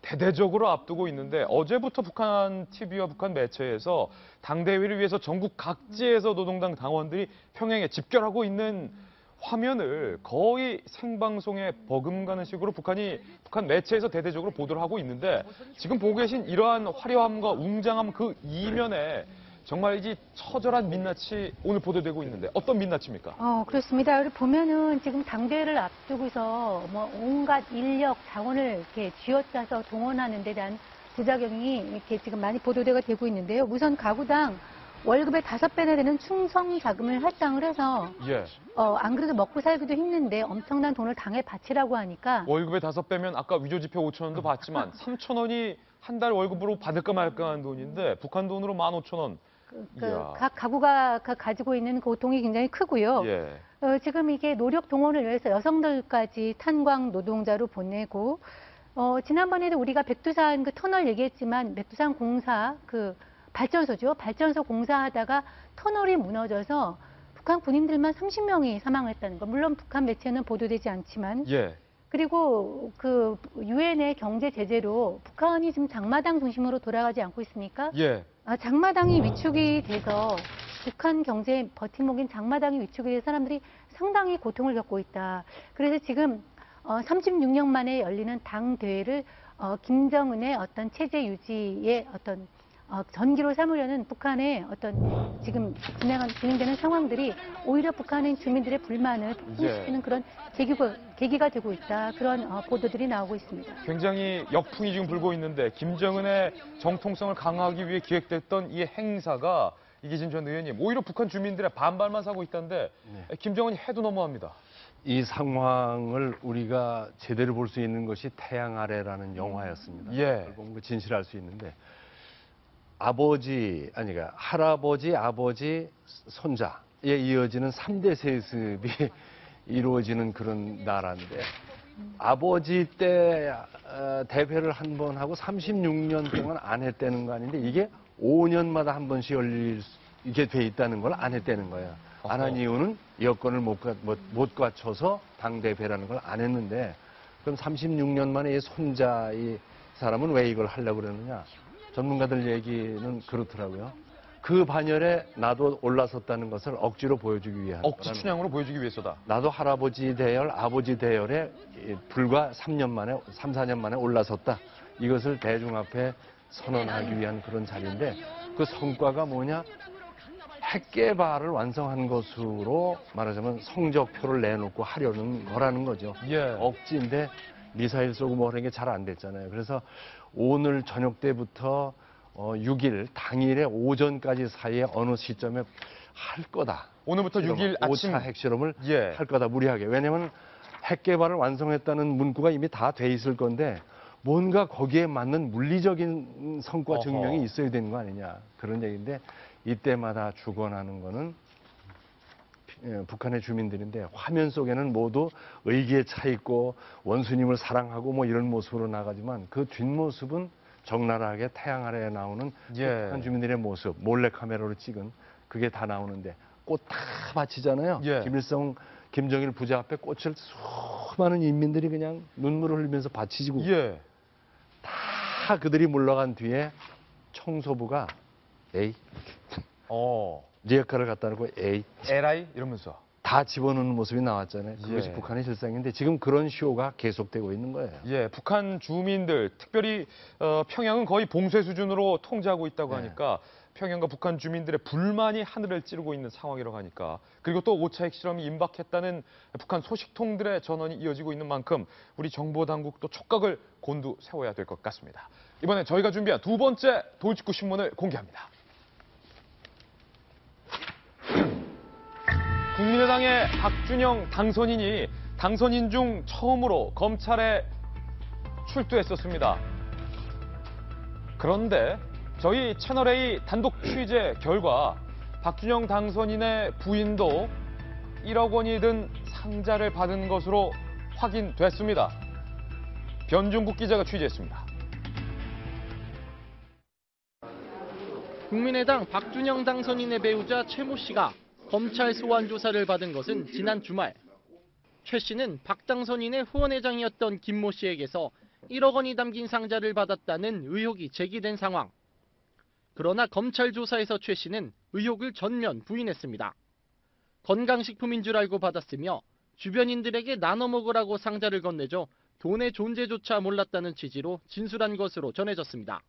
[SPEAKER 1] 대대적으로 앞두고 있는데 어제부터 북한 TV와 북한 매체에서 당대회를 위해서 전국 각지에서 노동당 당원들이 평양에 집결하고 있는 화면을 거의 생방송에 버금가는 식으로 북한 매체에서 대대적으로 보도를 하고 있는데 지금 보고 계신 이러한 화려함과 웅장함 그 이면에 정말 이 처절한 민낯이 오늘 보도되고 있는데 어떤 민낯입니까?
[SPEAKER 2] 그렇습니다. 여기 보면은 지금 당대회를 앞두고서 뭐 온갖 인력, 자원을 이렇게 쥐어짜서 동원하는 데 대한 부작용이 이렇게 지금 많이 보도가 되고 있는데요. 우선 가구당 월급의 5배나 되는 충성 자금을 할당을 해서
[SPEAKER 1] 예.
[SPEAKER 2] 안 그래도 먹고 살기도 힘든데 엄청난 돈을 당에 바치라고 하니까
[SPEAKER 1] 월급의 5배면 아까 위조지폐 5,000원도 받지만 3,000원이 한 달 월급으로 받을까 말까 한 돈인데 북한 돈으로 15,000원. 이야.
[SPEAKER 2] 각 가구가 가지고 있는 고통이 굉장히 크고요.
[SPEAKER 1] 예.
[SPEAKER 2] 지금 이게 노력 동원을 위해서 여성들까지 탄광 노동자로 보내고 지난번에도 우리가 백두산 그 터널 얘기했지만 백두산 공사 그 발전소죠. 발전소 공사하다가 터널이 무너져서 북한 군인들만 30명이 사망했다는 거. 물론 북한 매체는 보도되지 않지만
[SPEAKER 1] 예.
[SPEAKER 2] 그리고 그 유엔의 경제 제재로 북한이 지금 장마당 중심으로 돌아가지 않고 있으니까
[SPEAKER 1] 예.
[SPEAKER 2] 장마당이 위축이 돼서 북한 경제의 버팀목인 장마당이 위축이 돼서 사람들이 상당히 고통을 겪고 있다. 그래서 지금 36년 만에 열리는 당 대회를 김정은의 어떤 체제 유지의 어떤 전기로 삼으려는 북한의 어떤 지금 진행되는 상황들이 오히려 북한의 주민들의 불만을 폭증시키는 그런 계기가 되고 있다. 그런 보도들이 나오고 있습니다.
[SPEAKER 1] 굉장히 역풍이 지금 불고 있는데 김정은의 정통성을 강화하기 위해 기획됐던 이 행사가 이기진 전 의원님 오히려 북한 주민들의 반발만 사고 있다는데 김정은이 해도 너무합니다.
[SPEAKER 6] 이 상황을 우리가 제대로 볼 수 있는 것이 태양 아래라는 영화였습니다.
[SPEAKER 1] 예.
[SPEAKER 6] 그걸 보면 진실을 알 수 있는데 그러니까 할아버지, 아버지, 손자에 이어지는 3대 세습이 이루어지는 그런 나라인데 아버지 때 대회를 한 번 하고 36년 동안 안 했다는 거 아닌데 이게 5년마다 한 번씩 열릴 이게 돼 있다는 걸 안 했다는 거야. 안 한 이유는 여건을 못 갖춰서 당 대회라는 걸 안 했는데 그럼 36년 만에 이 손자 이 사람은 왜 이걸 하려고 그러느냐? 전문가들 얘기는 그렇더라고요. 그 반열에 나도 올라섰다는 것을 억지로 보여주기 위한
[SPEAKER 1] 억지 춘향으로 보여주기 위해서다.
[SPEAKER 6] 나도 할아버지 대열, 아버지 대열에 불과 3년 만에, 3, 4년 만에 올라섰다. 이것을 대중 앞에 선언하기 위한 그런 자리인데 그 성과가 뭐냐? 핵개발을 완성한 것으로 말하자면 성적표를 내놓고 하려는 거라는 거죠.
[SPEAKER 1] 예.
[SPEAKER 6] 억지인데 미사일 쏘고 뭐 그런 게 잘 안 됐잖아요. 그래서 오늘 저녁 때부터 6일 당일에 오전까지 사이에 어느 시점에 할 거다.
[SPEAKER 1] 오늘부터 6일 아침
[SPEAKER 6] 5차 핵실험을
[SPEAKER 1] 예.
[SPEAKER 6] 할 거다 무리하게. 왜냐하면 핵개발을 완성했다는 문구가 이미 다 돼 있을 건데 뭔가 거기에 맞는 물리적인 성과 증명이
[SPEAKER 1] 어허.
[SPEAKER 6] 있어야 되는 거 아니냐 그런 얘기인데 이때마다 죽어나는 거는 북한의 주민들인데 화면 속에는 모두 의기에 차 있고 원수님을 사랑하고 뭐 이런 모습으로 나가지만 그 뒷모습은 적나라하게 태양 아래에 나오는
[SPEAKER 1] 예.
[SPEAKER 6] 북한 주민들의 모습 몰래 카메라로 찍은 그게 다 나오는데 꽃 다 바치잖아요.
[SPEAKER 1] 예.
[SPEAKER 6] 김일성, 김정일 부자 앞에 꽃을 수많은 인민들이 그냥 눈물을 흘리면서 바치고
[SPEAKER 1] 예.
[SPEAKER 6] 다 그들이 물러간 뒤에 청소부가 에이 네 역할을 갖다 놓고 에이
[SPEAKER 1] 에라이 이러면서
[SPEAKER 6] 다 집어넣는 모습이 나왔잖아요. 그것이
[SPEAKER 1] 예.
[SPEAKER 6] 북한의 실상인데 지금 그런 쇼가 계속되고 있는 거예요.
[SPEAKER 1] 예, 북한 주민들, 특별히 평양은 거의 봉쇄 수준으로 통제하고 있다고
[SPEAKER 6] 네.
[SPEAKER 1] 하니까 평양과 북한 주민들의 불만이 하늘을 찌르고 있는 상황이라고 하니까 그리고 또 5차 핵실험이 임박했다는 북한 소식통들의 전원이 이어지고 있는 만큼 우리 정보당국도 촉각을 곤두 세워야 될 것 같습니다. 이번에 저희가 준비한 두 번째 돌직구 신문을 공개합니다. 국민의당의 박준영 당선인이 당선인 중 처음으로 검찰에 출두했었습니다. 그런데 저희 채널A 단독 취재 결과 박준영 당선인의 부인도 1억 원이 든 상자를 받은 것으로 확인됐습니다. 변종국 기자가 취재했습니다.
[SPEAKER 7] 국민의당 박준영 당선인의 배우자 최모 씨가 검찰 소환 조사를 받은 것은 지난 주말. 최 씨는 박 당선인의 후원회장이었던 김모 씨에게서 1억 원이 담긴 상자를 받았다는 의혹이 제기된 상황. 그러나 검찰 조사에서 최 씨는 의혹을 전면 부인했습니다. 건강식품인 줄 알고 받았으며 주변인들에게 나눠 먹으라고 상자를 건네줘 돈의 존재조차 몰랐다는 취지로 진술한 것으로 전해졌습니다.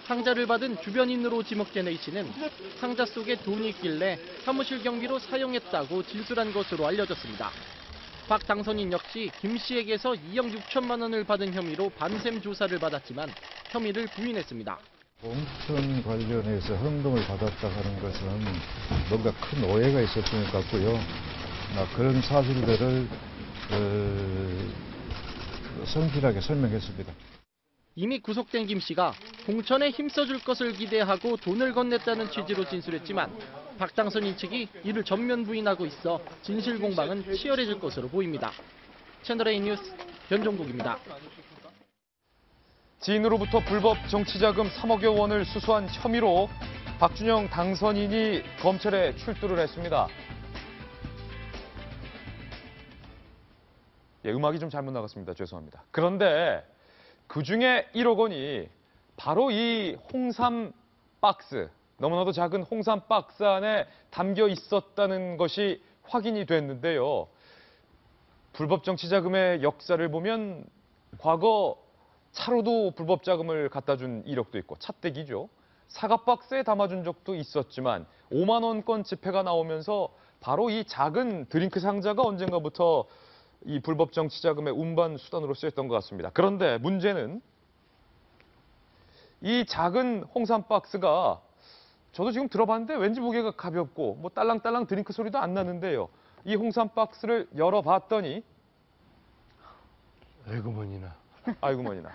[SPEAKER 7] 상자를 받은 주변인으로 지목된 A씨는 상자 속에 돈이 있길래 사무실 경비로 사용했다고 진술한 것으로 알려졌습니다. 박 당선인 역시 김 씨에게서 2억 6천만 원을 받은 혐의로 밤샘 조사를 받았지만 혐의를 부인했습니다.
[SPEAKER 8] 공천 관련해서 헌금을 받았다 하는 것은 뭔가 큰 오해가 있었던 것 같고요. 그런 사실들을 성실하게 설명했습니다.
[SPEAKER 7] 이미 구속된 김 씨가 공천에 힘써줄 것을 기대하고 돈을 건넸다는 취지로 진술했지만 박 당선인 측이 이를 전면 부인하고 있어 진실 공방은 치열해질 것으로 보입니다. 채널A 뉴스 변종국입니다.
[SPEAKER 1] 지인으로부터 불법 정치자금 3억여 원을 수수한 혐의로 박준영 당선인이 검찰에 출두를 했습니다. 예, 음악이 좀 잘못 나갔습니다. 죄송합니다. 그런데 그중에 1억 원이 바로 이 홍삼 박스, 너무나도 작은 홍삼 박스 안에 담겨 있었다는 것이 확인이 됐는데요. 불법 정치자금의 역사를 보면 과거 차로도 불법 자금을 갖다 준 이력도 있고 차떼기죠. 사과 박스에 담아준 적도 있었지만 5만 원권 지폐가 나오면서 바로 이 작은 드링크 상자가 언젠가부터 이 불법 정치 자금의 운반 수단으로 쓰였던 것 같습니다. 그런데 문제는 이 작은 홍삼 박스가 저도 지금 들어봤는데 왠지 무게가 가볍고 뭐 딸랑딸랑 드링크 소리도 안 나는데요. 이 홍삼 박스를 열어봤더니
[SPEAKER 6] 아이고 머니나.
[SPEAKER 1] 아이고 머니나.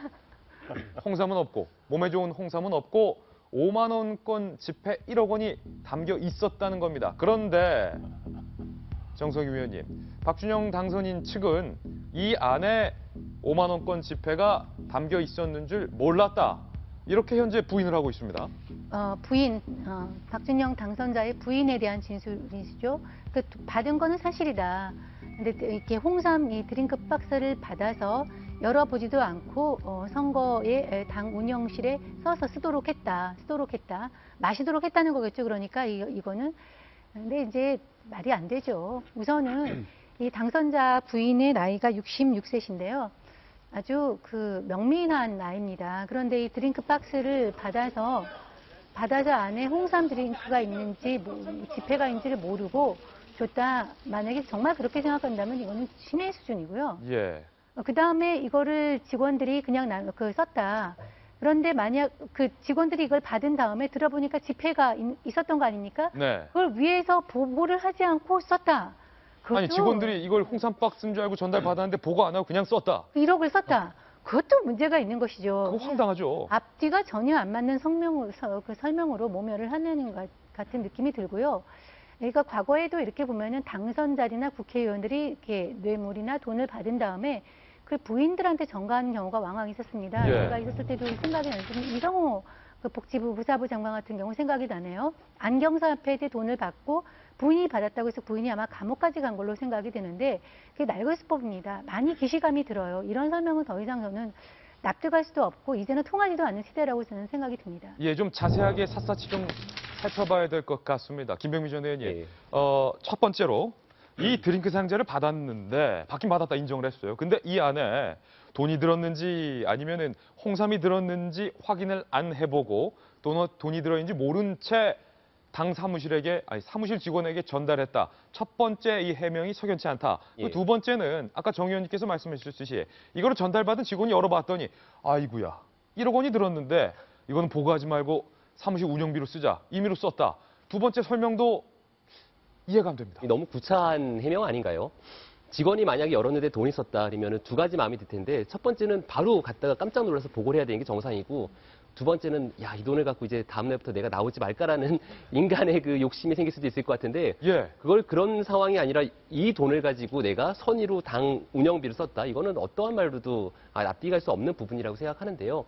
[SPEAKER 1] 홍삼은 없고 몸에 좋은 홍삼은 없고 5만 원권 지폐 1억 원이 담겨 있었다는 겁니다. 그런데 정석희 위원님, 박준영 당선인 측은 이 안에 5만 원권 지폐가 담겨 있었는 줄 몰랐다. 이렇게 현재 부인을 하고 있습니다.
[SPEAKER 2] 박준영 당선자의 부인에 대한 진술이시죠. 받은 거는 사실이다. 근데 이렇게 홍삼 이 드링크 박스를 받아서 열어보지도 않고 선거에 당 운영실에 써서 쓰도록 했다. 마시도록 했다는 거겠죠. 그러니까 이거는. 근데 이제 말이 안 되죠. 우선은 이 당선자 부인의 나이가 66세신데요. 아주 명민한 나이입니다. 그런데 이 드링크 박스를 받아서 안에 홍삼 드링크가 있는지 지폐가 있는지를 모르고 줬다. 만약에 정말 그렇게 생각한다면 이거는 신의 수준이고요.
[SPEAKER 1] 예.
[SPEAKER 2] 그 다음에 이거를 직원들이 그냥 썼다. 그런데 만약 직원들이 이걸 받은 다음에 들어보니까 지폐가 있었던 거 아닙니까?
[SPEAKER 1] 네.
[SPEAKER 2] 그걸 위에서 보고를 하지 않고 썼다.
[SPEAKER 1] 아니 직원들이 이걸 홍삼 박스인 줄 알고 전달받았는데 보고 안 하고 그냥 썼다.
[SPEAKER 2] 1억을 썼다. 그것도 문제가 있는 것이죠.
[SPEAKER 1] 그거 황당하죠.
[SPEAKER 2] 앞뒤가 전혀 안 맞는 설명으로 모멸을 하는 것 같은 느낌이 들고요. 그러니까 과거에도 이렇게 보면은 당선자들이나 국회의원들이 이렇게 뇌물이나 돈을 받은 다음에 그 부인들한테 전가하는 경우가 왕왕 있었습니다.
[SPEAKER 1] 예.
[SPEAKER 2] 제가 있었을 때도 생각이 나는 이성호 복지부 부사부 장관 같은 경우 생각이 나네요. 안경사한테 돈을 받고 부인이 받았다고 해서 부인이 아마 감옥까지 간 걸로 생각이 드는데 그게 날것수법입니다. 많이 기시감이 들어요. 이런 설명은 더 이상 저는 납득할 수도 없고 이제는 통하지도 않는 시대라고 저는 생각이 듭니다.
[SPEAKER 1] 예, 좀 자세하게 샅샅이 좀 살펴봐야 될 것 같습니다. 김병미 전 의원님.
[SPEAKER 5] 예.
[SPEAKER 1] 첫 번째로 이 드링크 상자를 받았는데 받긴 받았다 인정을 했어요. 근데 이 안에 돈이 들었는지 아니면은 홍삼이 들었는지 확인을 안 해보고 돈이 들어있는지 모른 채 당 사무실 직원에게 전달했다. 첫 번째 이 해명이 석연치 않다.
[SPEAKER 5] 예.
[SPEAKER 1] 두 번째는 아까 정 의원님께서 말씀해 주셨듯이 이거를 전달받은 직원이 열어봤더니 아이고야 1억 원이 들었는데 이거는 보고하지 말고 사무실 운영비로 쓰자. 임의로 썼다. 두 번째 설명도 이해가 안 됩니다.
[SPEAKER 5] 너무 구차한 해명 아닌가요? 직원이 만약에 열었는데 돈이 썼다 그러면 두 가지 마음이 들 텐데 첫 번째는 바로 갔다가 깜짝 놀라서 보고를 해야 되는 게 정상이고 두 번째는 야, 이 돈을 갖고 이제 다음 날부터 내가 나오지 말까라는 인간의 그 욕심이 생길 수도 있을 것 같은데
[SPEAKER 1] 예.
[SPEAKER 5] 그걸 그런 상황이 아니라 이 돈을 가지고 내가 선의로 당 운영비를 썼다. 이거는 어떠한 말로도 납득할 수 없는 부분이라고 생각하는데요.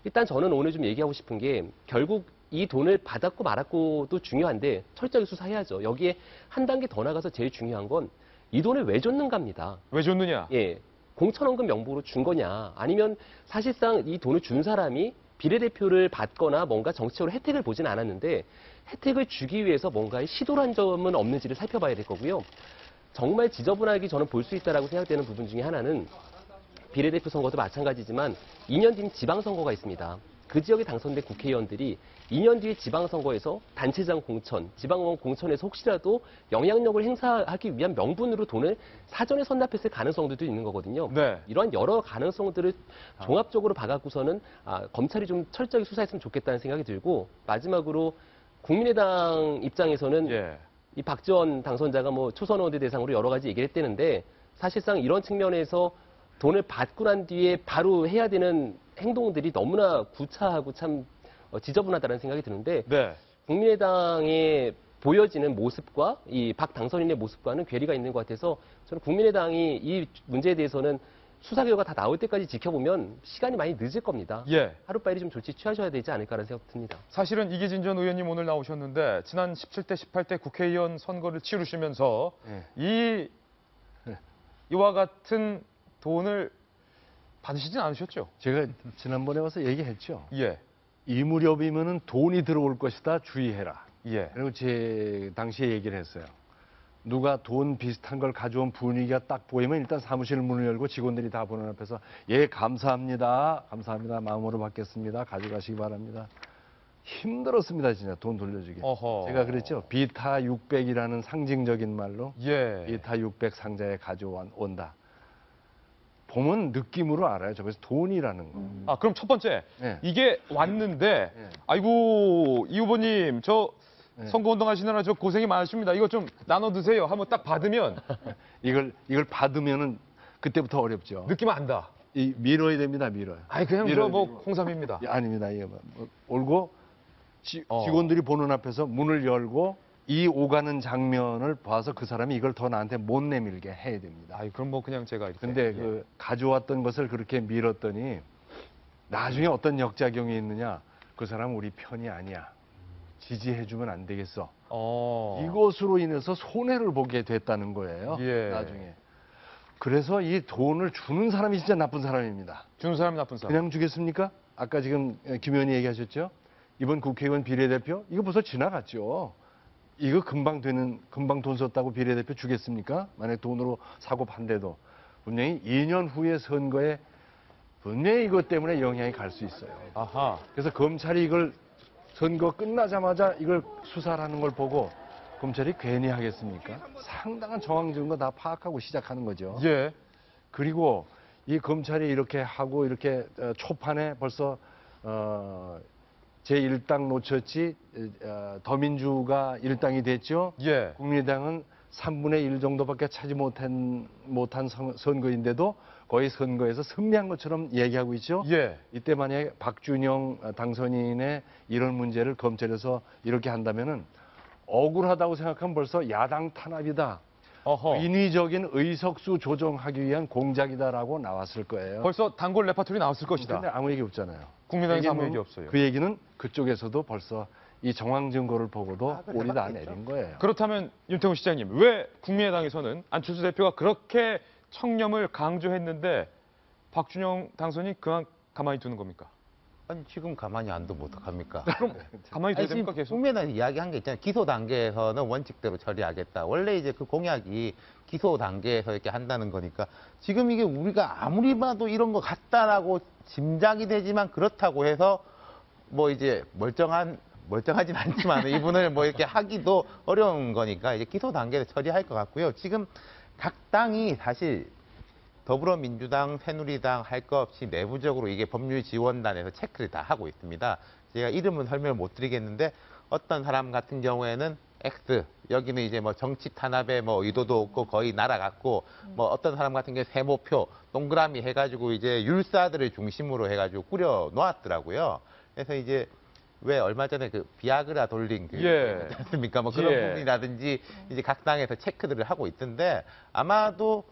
[SPEAKER 5] 일단 저는 오늘 좀 얘기하고 싶은 게 결국 이 돈을 받았고 말았고도 중요한데 철저하게 수사해야죠. 여기에 한 단계 더 나가서 제일 중요한 건 이 돈을 왜 줬는가입니다.
[SPEAKER 1] 왜 줬느냐?
[SPEAKER 5] 예, 공천원금 명부로 준 거냐 아니면 사실상 이 돈을 준 사람이 비례대표를 받거나 뭔가 정치적으로 혜택을 보진 않았는데 혜택을 주기 위해서 뭔가의 시도란 점은 없는지를 살펴봐야 될 거고요. 정말 지저분하게 저는 볼 수 있다라고 생각되는 부분 중에 하나는 비례대표 선거도 마찬가지지만 2년 뒤인 지방선거가 있습니다. 그 지역에 당선된 국회의원들이 2년 뒤에 지방선거에서 단체장 공천, 지방의원 공천에서 혹시라도 영향력을 행사하기 위한 명분으로 돈을 사전에 선납했을 가능성들도 있는 거거든요.
[SPEAKER 1] 네.
[SPEAKER 5] 이러한 여러 가능성들을 종합적으로 봐갖고서는 검찰이 좀 철저히 수사했으면 좋겠다는 생각이 들고 마지막으로 국민의당 입장에서는
[SPEAKER 1] 예.
[SPEAKER 5] 이 박지원 당선자가 초선 의원들 대상으로 여러 가지 얘기를 했다는데 사실상 이런 측면에서 돈을 받고 난 뒤에 바로 해야 되는 행동들이 너무나 구차하고 참 지저분하다는 생각이 드는데
[SPEAKER 1] 네.
[SPEAKER 5] 국민의당에 보여지는 모습과 이 박 당선인의 모습과는 괴리가 있는 것 같아서 저는 국민의당이 이 문제에 대해서는 수사 결과 다 나올 때까지 지켜보면 시간이 많이 늦을 겁니다.
[SPEAKER 1] 예.
[SPEAKER 5] 하루빨리 좀 조치 취하셔야 되지 않을까라는 생각 듭니다.
[SPEAKER 1] 사실은 이기진 전 의원님 오늘 나오셨는데 지난 17대, 18대 국회의원 선거를 치르시면서 이와 같은 돈을 받으시진 않으셨죠?
[SPEAKER 6] 제가 지난번에 와서 얘기했죠.
[SPEAKER 1] 예.
[SPEAKER 6] 이 무렵이면은 돈이 들어올 것이다. 주의해라.
[SPEAKER 1] 예.
[SPEAKER 6] 그리고 제 당시에 얘기를 했어요. 누가 돈 비슷한 걸 가져온 분위기가 딱 보이면 일단 사무실 문을 열고 직원들이 다 보는 앞에서 예 감사합니다. 감사합니다. 마음으로 받겠습니다. 가져가시기 바랍니다. 힘들었습니다. 진짜 돈 돌려주기.
[SPEAKER 1] 어허.
[SPEAKER 6] 제가 그랬죠. 비타 600이라는 상징적인 말로
[SPEAKER 1] 예.
[SPEAKER 6] 비타 600 상자에 가져온다. 보면 느낌으로 알아요. 저기서 돈이라는 거.
[SPEAKER 1] 그럼 첫 번째.
[SPEAKER 6] 네.
[SPEAKER 1] 이게 왔는데
[SPEAKER 6] 네.
[SPEAKER 1] 아이고 이 후보님 저
[SPEAKER 6] 네.
[SPEAKER 1] 선거운동 하시느라 저 고생이 많으십니다. 이거 좀 나눠 드세요. 한번 딱 받으면
[SPEAKER 6] 이걸 받으면은 그때부터 어렵죠.
[SPEAKER 1] 느낌 안다.
[SPEAKER 6] 이 밀어야 됩니다. 밀어요.
[SPEAKER 1] 아니 그냥
[SPEAKER 6] 밀어요,
[SPEAKER 1] 저 뭐
[SPEAKER 6] 밀고.
[SPEAKER 1] 홍삼입니다.
[SPEAKER 6] 아닙니다. 이거 올고 직원들이 보는 앞에서 문을 열고 이 오가는 장면을 봐서 그 사람이 이걸 더 나한테 못 내밀게 해야 됩니다.
[SPEAKER 1] 아이, 그럼 뭐 그냥 제가 이렇게.
[SPEAKER 6] 근데 그 가져왔던 것을 그렇게 밀었더니 나중에 어떤 역작용이 있느냐? 그 사람 우리 편이 아니야. 지지해주면 안 되겠어. 이것으로 인해서 손해를 보게 됐다는 거예요.
[SPEAKER 1] 예.
[SPEAKER 6] 나중에. 그래서 이 돈을 주는 사람이 진짜 나쁜 사람입니다.
[SPEAKER 1] 주는 사람이 나쁜 사람.
[SPEAKER 6] 그냥 주겠습니까? 아까 지금 김 의원이 얘기하셨죠? 이번 국회의원 비례대표 이거 벌써 지나갔죠. 이거 금방 돈 썼다고 비례대표 주겠습니까? 만약 돈으로 사고 판대도 분명히 2년 후에 선거에 분명히 이것 때문에 영향이 갈 수 있어요.
[SPEAKER 1] 아하.
[SPEAKER 6] 그래서 검찰이 이걸 선거 끝나자마자 이걸 수사를 하는 걸 보고 검찰이 괜히 하겠습니까? 상당한 정황 증거 다 파악하고 시작하는 거죠.
[SPEAKER 1] 예.
[SPEAKER 6] 그리고 이 검찰이 이렇게 하고 이렇게 초판에 벌써 제1당 놓쳤지 더민주가 1당이 됐죠.
[SPEAKER 1] 예.
[SPEAKER 6] 국민의당은 3분의 1 정도밖에 차지 못한 선거인데도 거의 선거에서 승리한 것처럼 얘기하고 있죠.
[SPEAKER 1] 예.
[SPEAKER 6] 이때 만약에 박준영 당선인의 이런 문제를 검찰에서 이렇게 한다면은 억울하다고 생각하면 벌써 야당 탄압이다.
[SPEAKER 1] 어허.
[SPEAKER 6] 인위적인 의석수 조정하기 위한 공작이다라고 나왔을 거예요.
[SPEAKER 1] 벌써 단골 레파토리 나왔을 것이다.
[SPEAKER 6] 근데 아무 얘기 없잖아요.
[SPEAKER 1] 국민당에서 아무
[SPEAKER 6] 얘기는
[SPEAKER 1] 얘기 없어요.
[SPEAKER 6] 그 얘기는 그쪽에서도 벌써 이 정황 증거를 보고도
[SPEAKER 4] 그래,
[SPEAKER 6] 꼬리 다
[SPEAKER 4] 맞겠죠.
[SPEAKER 6] 내린 거예요.
[SPEAKER 1] 그렇다면 윤태호 시장님, 왜 국민의당에서는 안철수 대표가 그렇게 청렴을 강조했는데 박준영 당선이 그냥 가만히 두는 겁니까?
[SPEAKER 4] 아니 지금 가만히 안 두면 어떡합니까?
[SPEAKER 1] 그럼 가만히 둬야
[SPEAKER 4] 아니,
[SPEAKER 1] 됩니까
[SPEAKER 4] 지금
[SPEAKER 1] 계속?
[SPEAKER 4] 국민의당 이야기한 게 있잖아요. 기소 단계에서는 원칙대로 처리하겠다. 원래 이제 그 공약이 기소 단계에서 이렇게 한다는 거니까 지금 이게 우리가 아무리 봐도 이런 거 같다라고 짐작이 되지만 그렇다고 해서 뭐 이제 멀쩡하진 않지만 이분을 뭐 이렇게 하기도 어려운 거니까 이제 기소 단계에서 처리할 것 같고요. 지금 각 당이 사실 더불어민주당, 새누리당 할 것 없이 내부적으로 이게 법률지원단에서 체크를 다 하고 있습니다. 제가 이름은 설명을 못 드리겠는데 어떤 사람 같은 경우에는 X, 여기는 이제 뭐 정치 탄압에 뭐 의도도 없고 거의 날아갔고 뭐 어떤 사람 같은 경우에 세모표, 동그라미 해가지고 이제 율사들을 중심으로 해가지고 꾸려 놓았더라고요. 그래서 이제 왜 얼마 전에 그 비아그라 돌린 그
[SPEAKER 1] 예.
[SPEAKER 4] 있지 않습니까? 뭐 그런
[SPEAKER 1] 예.
[SPEAKER 4] 부분이라든지 이제 각 당에서 체크들을 하고 있던데 아마도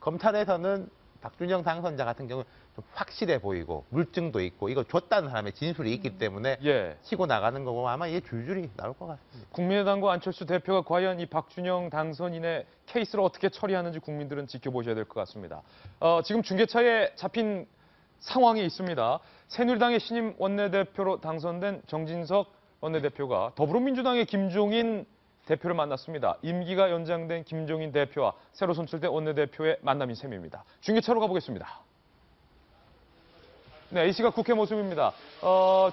[SPEAKER 4] 검찰에서는 박준영 당선자 같은 경우는 좀 확실해 보이고 물증도 있고 이거 줬다는 사람의 진술이 있기 때문에
[SPEAKER 1] 예.
[SPEAKER 4] 치고 나가는 거고 아마 이게 줄줄이 나올 것 같습니다.
[SPEAKER 1] 국민의당과 안철수 대표가 과연 이 박준영 당선인의 케이스를 어떻게 처리하는지 국민들은 지켜보셔야 될 것 같습니다. 지금 중계차에 잡힌 상황이 있습니다. 새누리당의 신임 원내대표로 당선된 정진석 원내대표가 더불어민주당의 김종인 대표를 만났습니다. 임기가 연장된 김종인 대표와 새로 선출된 원내대표의 만남인 셈입니다. 중계차로 가보겠습니다. 네, 이 시각 국회 모습입니다.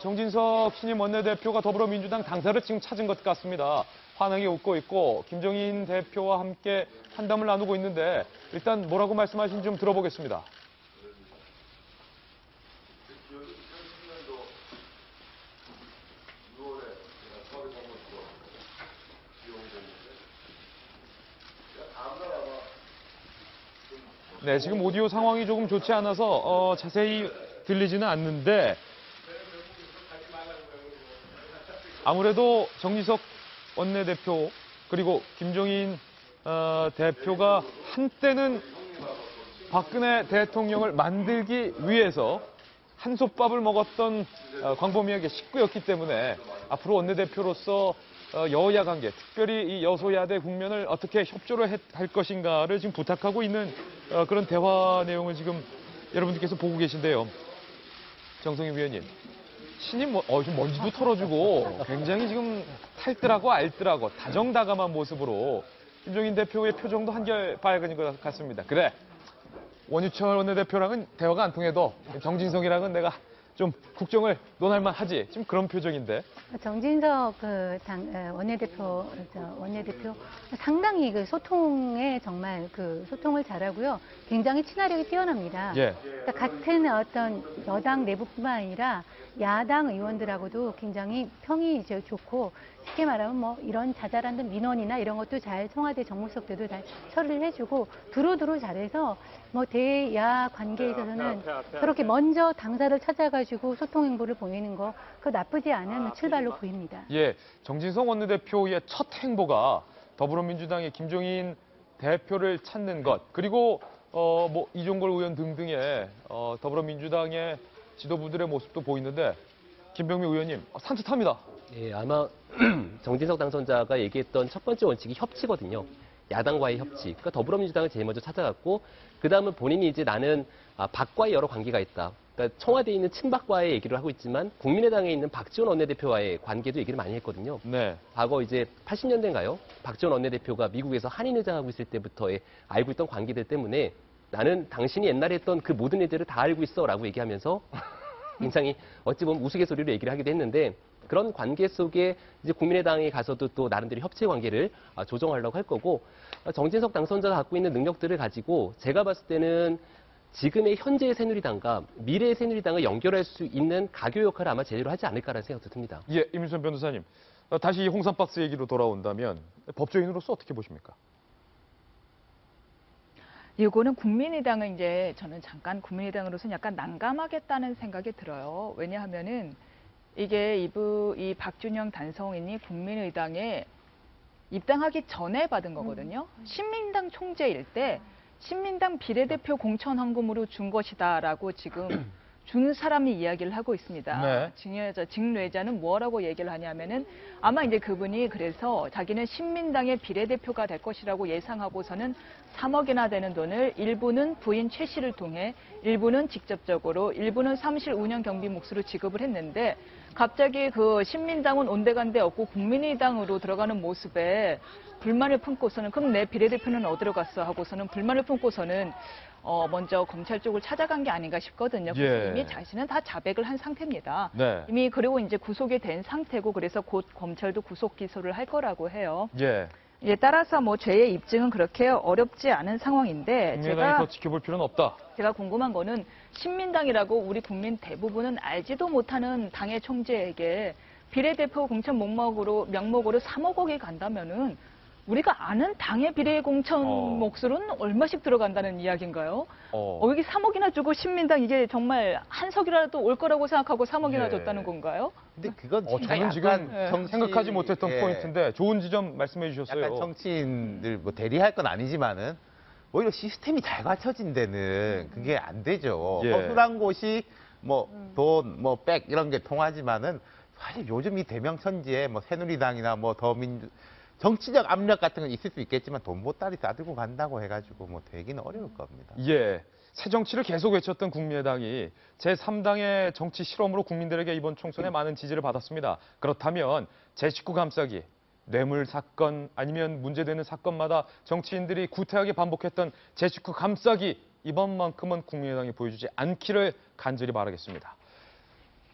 [SPEAKER 1] 정진석 신임 원내대표가 더불어민주당 당사를 지금 찾은 것 같습니다. 환하게 웃고 있고 김종인 대표와 함께 한담을 나누고 있는데 일단 뭐라고 말씀하신지 좀 들어보겠습니다. 네, 지금 오디오 상황이 조금 좋지 않아서 자세히 들리지는 않는데 아무래도 정진석 원내대표 그리고 김종인 대표가 한때는 박근혜 대통령을 만들기 위해서 한솥밥을 먹었던 광범위하게 식구였기 때문에 앞으로 원내대표로서 여야 관계, 특별히 이 여소야대 국면을 어떻게 협조를 할 것인가를 지금 부탁하고 있는 그런 대화 내용을 지금 여러분들께서 보고 계신데요. 정성희 위원님, 신임 지금 먼지도 털어주고 굉장히 지금 탈뜰하고 알뜰하고 다정다감한 모습으로 김종인 대표의 표정도 한결 밝아진 것 같습니다. 그래, 원유철 원내대표랑은 대화가 안 통해도 정진석이랑은 내가 좀 국정을 논할만 하지. 지금 그런 표정인데.
[SPEAKER 2] 정진석 원내대표 상당히 그 소통에 정말 그 소통을 잘하고요. 굉장히 친화력이 뛰어납니다.
[SPEAKER 1] 예.
[SPEAKER 2] 그러니까 같은 어떤 여당 내부뿐만 아니라 야당 의원들하고도 굉장히 평이 이제 좋고 쉽게 말하면 뭐 이런 자잘한 민원이나 이런 것도 잘 청와대 정무수석 때도 잘 처리를 해주고 두루두루 잘해서 뭐 대야 관계에 있어서는 그렇게 먼저 당사를 찾아가지고 소통 행보를 보이는 거 그 나쁘지 않은 출발로 보입니다.
[SPEAKER 1] 예, 정진석 원내대표의 첫 행보가 더불어민주당의 김종인 대표를 찾는 것, 그리고 뭐 이종걸 의원 등등의 더불어민주당의 지도부들의 모습도 보이는데 김병민 의원님 산뜻합니다.
[SPEAKER 5] 예, 아마 정진석 당선자가 얘기했던 첫 번째 원칙이 협치거든요. 야당과의 협치. 그러니까 더불어민주당을 제일 먼저 찾아갔고 그 다음은 본인이 이제 나는 박과의 여러 관계가 있다. 그러니까 청와대에 있는 친박과의 얘기를 하고 있지만 국민의당에 있는 박지원 원내대표와의 관계도 얘기를 많이 했거든요.
[SPEAKER 1] 네.
[SPEAKER 5] 과거 이제 80년대인가요? 박지원 원내대표가 미국에서 한인회장하고 있을 때부터의 알고 있던 관계들 때문에 나는 당신이 옛날에 했던 그 모든 일들을 다 알고 있어라고 얘기하면서 굉장히 어찌 보면 우스갯소리로 얘기를 하기도 했는데 그런 관계 속에 이제 국민의당에 가서도 또 나름대로 협치 관계를 조정하려고 할 거고 정진석 당선자가 갖고 있는 능력들을 가지고 제가 봤을 때는 지금의 현재의 새누리당과 미래의 새누리당을 연결할 수 있는 가교 역할을 아마 제대로 하지 않을까라는 생각도 듭니다.
[SPEAKER 1] 예, 임윤선 변호사님. 다시 이 홍삼박스 얘기로 돌아온다면 법조인으로서 어떻게 보십니까?
[SPEAKER 3] 이거는 국민의당은 이제 저는 잠깐 국민의당으로서는 약간 난감하겠다는 생각이 들어요. 왜냐하면은 이게 이 박준영 단성인이 국민의당에 입당하기 전에 받은 거거든요. 신민당 총재일 때 신민당 비례대표 공천 헌금으로 준 것이다라고 지금 준 사람이 이야기를 하고 있습니다.
[SPEAKER 1] 네.
[SPEAKER 3] 직뇌자는 뭐라고 얘기를 하냐면은 아마 이제 그분이 그래서 자기는 신민당의 비례대표가 될 것이라고 예상하고서는 3억이나 되는 돈을 일부는 부인 최 씨를 통해 일부는 직접적으로 일부는 사무실 운영 경비 몫으로 지급을 했는데 갑자기 그 신민당은 온데간데 없고 국민의당으로 들어가는 모습에 불만을 품고서는 그럼 내 비례대표는 어디로 갔어 하고서는 불만을 품고서는 먼저 검찰 쪽을 찾아간 게 아닌가 싶거든요. 그래서
[SPEAKER 1] 예.
[SPEAKER 3] 이미 자신은 다 자백을 한 상태입니다.
[SPEAKER 1] 네.
[SPEAKER 3] 이미 그리고 이제 구속이 된 상태고 그래서 곧 검찰도 구속 기소를 할 거라고 해요.
[SPEAKER 1] 예.
[SPEAKER 3] 예, 따라서 뭐 죄의 입증은 그렇게 어렵지 않은 상황인데
[SPEAKER 1] 국민의당이 더 지켜볼 필요는 없다.
[SPEAKER 3] 제가 궁금한 거는 신민당이라고 우리 국민 대부분은 알지도 못하는 당의 총재에게 비례대표 공천 명목으로 3억억이 간다면은 우리가 아는 당의 비례 공천 몫으로는 얼마씩 들어간다는 이야기인가요? 여기 3억이나 주고 신민당 이게 정말 한 석이라도 올 거라고 생각하고 3억이나
[SPEAKER 1] 예.
[SPEAKER 3] 줬다는 건가요?
[SPEAKER 4] 근데 그건
[SPEAKER 1] 저는 지금 생각하지 못했던
[SPEAKER 4] 예.
[SPEAKER 1] 포인트인데 좋은 지점 말씀해 주셨어요.
[SPEAKER 4] 약간 정치인들 뭐 대리할 건 아니지만은 오히려 시스템이 잘 갖춰진 데는 그게 안 되죠.
[SPEAKER 1] 예.
[SPEAKER 4] 허술한 곳이 뭐 돈, 뭐 백 이런 게 통하지만은 사실 요즘 이 대명천지에 뭐 새누리당이나 뭐 더민주 정치적 압력 같은 건 있을 수 있겠지만 돈 보따리 싸들고 간다고 해가지고 뭐 되기는 어려울 겁니다.
[SPEAKER 1] 예. 새 정치를 계속 외쳤던 국민의당이 제3당의 정치 실험으로 국민들에게 이번 총선에 많은 지지를 받았습니다. 그렇다면 제19 감싸기, 뇌물 사건 아니면 문제되는 사건마다 정치인들이 구태하게 반복했던 제19 감싸기 이번만큼은 국민의당이 보여주지 않기를 간절히 바라겠습니다.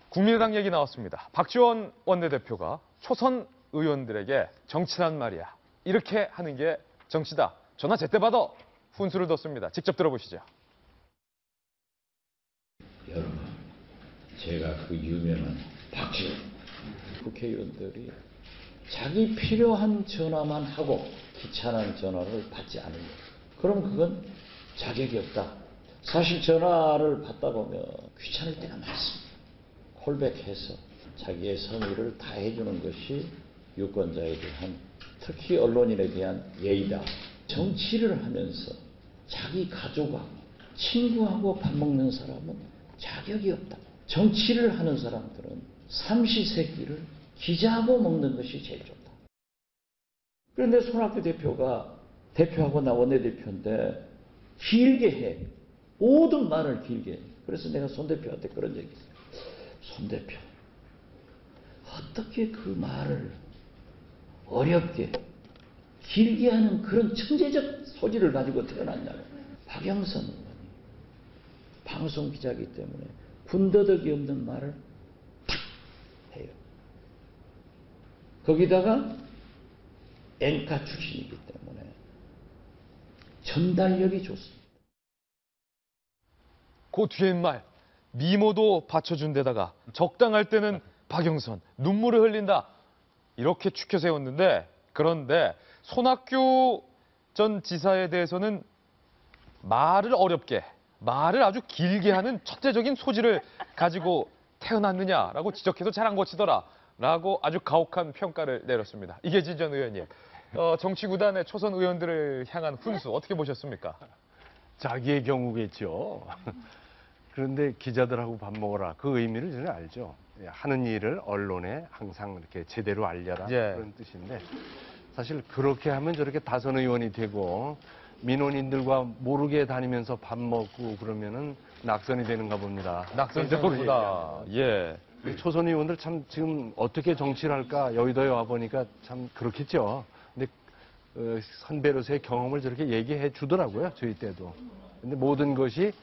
[SPEAKER 1] 국민의당 얘기 나왔습니다. 박지원 원내대표가 초선 의원들에게 정치란 말이야. 이렇게 하는 게 정치다. 전화 제때 받아. 훈수를 뒀습니다. 직접 들어보시죠.
[SPEAKER 9] 여러분, 제가 그 유명한 박지원 국회의원들이 자기 필요한 전화만 하고 귀찮은 전화를 받지 않으면 그럼 그건 자격이 없다. 사실 전화를 받다 보면 귀찮을 때가 많습니다. 콜백해서 자기의 성의를 다해주는 것이 유권자에 대한 특히 언론인에 대한 예의다. 정치를 하면서 자기 가족하고 친구하고 밥 먹는 사람은 자격이 없다. 정치를 하는 사람들은 삼시세끼를 기자하고 먹는 것이 제일 좋다. 그런데 손학규 대표가 대표하고 나 원내대표인데 길게 해. 모든 말을 길게 해. 그래서 내가 손 대표한테 그런 얘기 했어요. 손 대표, 어떻게 그 말을 어렵게 길게 하는 그런 천재적 소질을 가지고 태어났냐고. 박영선 의원이 방송 기자이기 때문에 군더더기 없는 말을 탁 해요. 거기다가 엔카 출신이기 때문에 전달력이 좋습니다.
[SPEAKER 1] 그 뒤에 말 미모도 받쳐준 데다가 적당할 때는 박영선, 눈물을 흘린다. 이렇게 추켜 세웠는데, 그런데 손학규 전 지사에 대해서는 말을 어렵게, 말을 아주 길게 하는 천재적인 소질을 가지고 태어났느냐라고 지적해도 잘 안 고치더라. 라고 아주 가혹한 평가를 내렸습니다. 이계진 전 의원님, 정치구단의 초선 의원들을 향한 훈수 어떻게 보셨습니까?
[SPEAKER 6] 자기의 경우겠죠. 그런데 기자들하고 밥 먹어라. 그 의미를 저는 알죠. 하는 일을 언론에 항상 이렇게 제대로 알려라.
[SPEAKER 1] 예.
[SPEAKER 6] 그런 뜻인데 사실 그렇게 하면 저렇게 다선 의원이 되고 민원인들과 모르게 다니면서 밥 먹고 그러면은 낙선이 되는가 봅니다.
[SPEAKER 1] 낙선적으로다. 예.
[SPEAKER 6] 초선 의원들 참 지금 어떻게 정치를 할까 여의도에 와 보니까 참 그렇겠죠. 근데 선배로서의 경험을 저렇게 얘기해 주더라고요. 저희 때도. 근데 모든 것이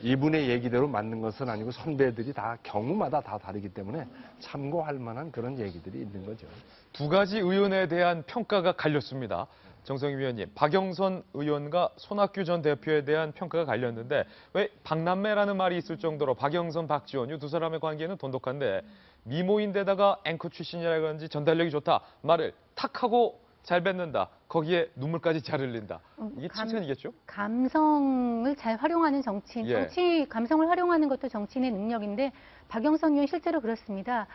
[SPEAKER 6] 이분의 얘기대로 맞는 것은 아니고 선배들이 다 경우마다 다 다르기 때문에 참고할 만한 그런 얘기들이 있는 거죠.
[SPEAKER 1] 두 가지 의원에 대한 평가가 갈렸습니다. 정성희 위원님, 박영선 의원과 손학규 전 대표에 대한 평가가 갈렸는데 왜 박남매라는 말이 있을 정도로 박영선, 박지원 이 두 사람의 관계는 돈독한데 미모인데다가 앵커 출신이라 그런지 전달력이 좋다. 말을 탁 하고 잘 뱉는다. 거기에 눈물까지 잘 흘린다. 이게 칭찬이겠죠?
[SPEAKER 2] 감성을 잘 활용하는 정치인,
[SPEAKER 1] 예.
[SPEAKER 2] 감성을 활용하는 것도 정치인의 능력인데 박영선 의원 실제로 그렇습니다.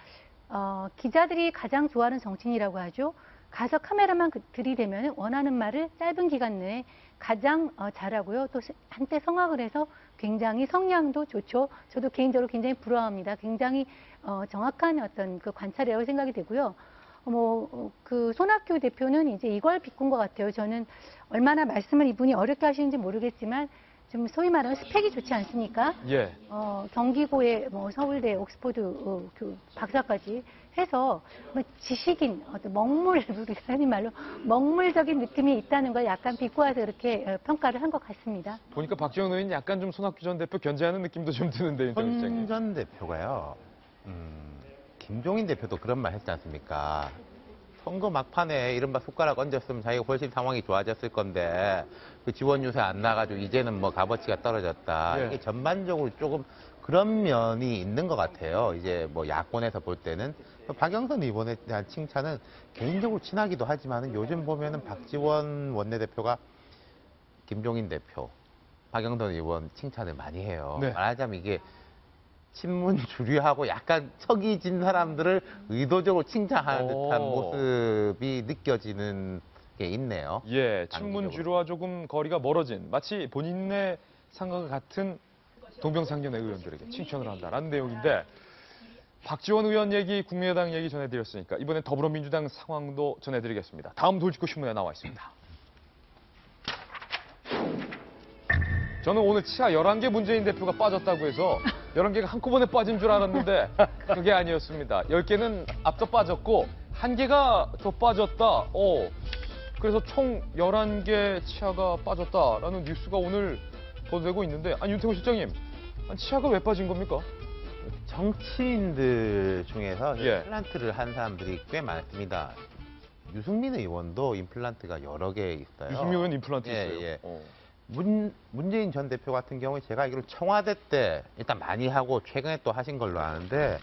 [SPEAKER 2] 기자들이 가장 좋아하는 정치인이라고 하죠. 가서 카메라만 들이대면 원하는 말을 짧은 기간 내에 가장 잘하고요. 또 한때 성악을 해서 굉장히 성량도 좋죠. 저도 개인적으로 굉장히 부러워합니다. 굉장히 정확한 어떤 그 관찰이라고 생각이 되고요. 그 손학규 대표는 이제 이걸 비꾼 것 같아요. 저는 얼마나 말씀을 이분이 어렵게 하시는지 모르겠지만 좀 소위 말하면 스펙이 좋지 않습니까?
[SPEAKER 1] 예.
[SPEAKER 2] 경기고에 서울대, 옥스퍼드 그 박사까지 해서 지식인, 먹물, 우리가 흔히 말로 먹물적인 느낌이 있다는 걸 약간 비꼬아서 이렇게 평가를 한 것 같습니다.
[SPEAKER 1] 보니까 박지원 의원이 약간 좀 손학규 전 대표 견제하는 느낌도 좀 드는데.
[SPEAKER 4] 손 전 대표가요. 김종인 대표도 그런 말 했지 않습니까? 선거 막판에 이른바 숟가락 얹었으면 자기가 훨씬 상황이 좋아졌을 건데 그 지원 유세 안 나가지고 이제는 뭐 값어치가 떨어졌다.
[SPEAKER 1] 예.
[SPEAKER 4] 이게 전반적으로 조금 그런 면이 있는 것 같아요. 이제 뭐 야권에서 볼 때는 박영선 의원에 대한 칭찬은 개인적으로 친하기도 하지만은 요즘 보면은 박지원 원내대표가 김종인 대표, 박영선 의원 칭찬을 많이 해요.
[SPEAKER 1] 네.
[SPEAKER 4] 말하자면 이게 친문 주류하고 약간 척이 진 사람들을 의도적으로 칭찬하는 듯한 모습이 느껴지는 게 있네요.
[SPEAKER 1] 예, 친문 주류와 조금 거리가 멀어진 마치 본인의 상황과 같은 동병상련의 의원들에게 칭찬을 한다라는 내용인데 박지원 의원 얘기, 국민의당 얘기 전해드렸으니까 이번엔 더불어민주당 상황도 전해드리겠습니다. 다음 돌직구 신문에 나와 있습니다. 저는 오늘 치아 11개 문재인 대표가 빠졌다고 해서 11개가 한꺼번에 빠진 줄 알았는데 그게 아니었습니다. 10개는 앞서 빠졌고 1개가 더 빠졌다. 그래서 총 11개 치아가 빠졌다라는 뉴스가 오늘 보도되고 있는데 윤태호 실장님, 치아가 왜 빠진 겁니까?
[SPEAKER 4] 정치인들 중에서
[SPEAKER 1] 예.
[SPEAKER 4] 임플란트를 한 사람들이 꽤 많습니다. 유승민 의원도 임플란트가 여러 개 있어요.
[SPEAKER 1] 유승민 의원 임플란트
[SPEAKER 4] 예,
[SPEAKER 1] 있어요.
[SPEAKER 4] 예. 문재인 전 대표 같은 경우에 제가 알기로 청와대 때 일단 많이 하고 최근에 또 하신 걸로 아는데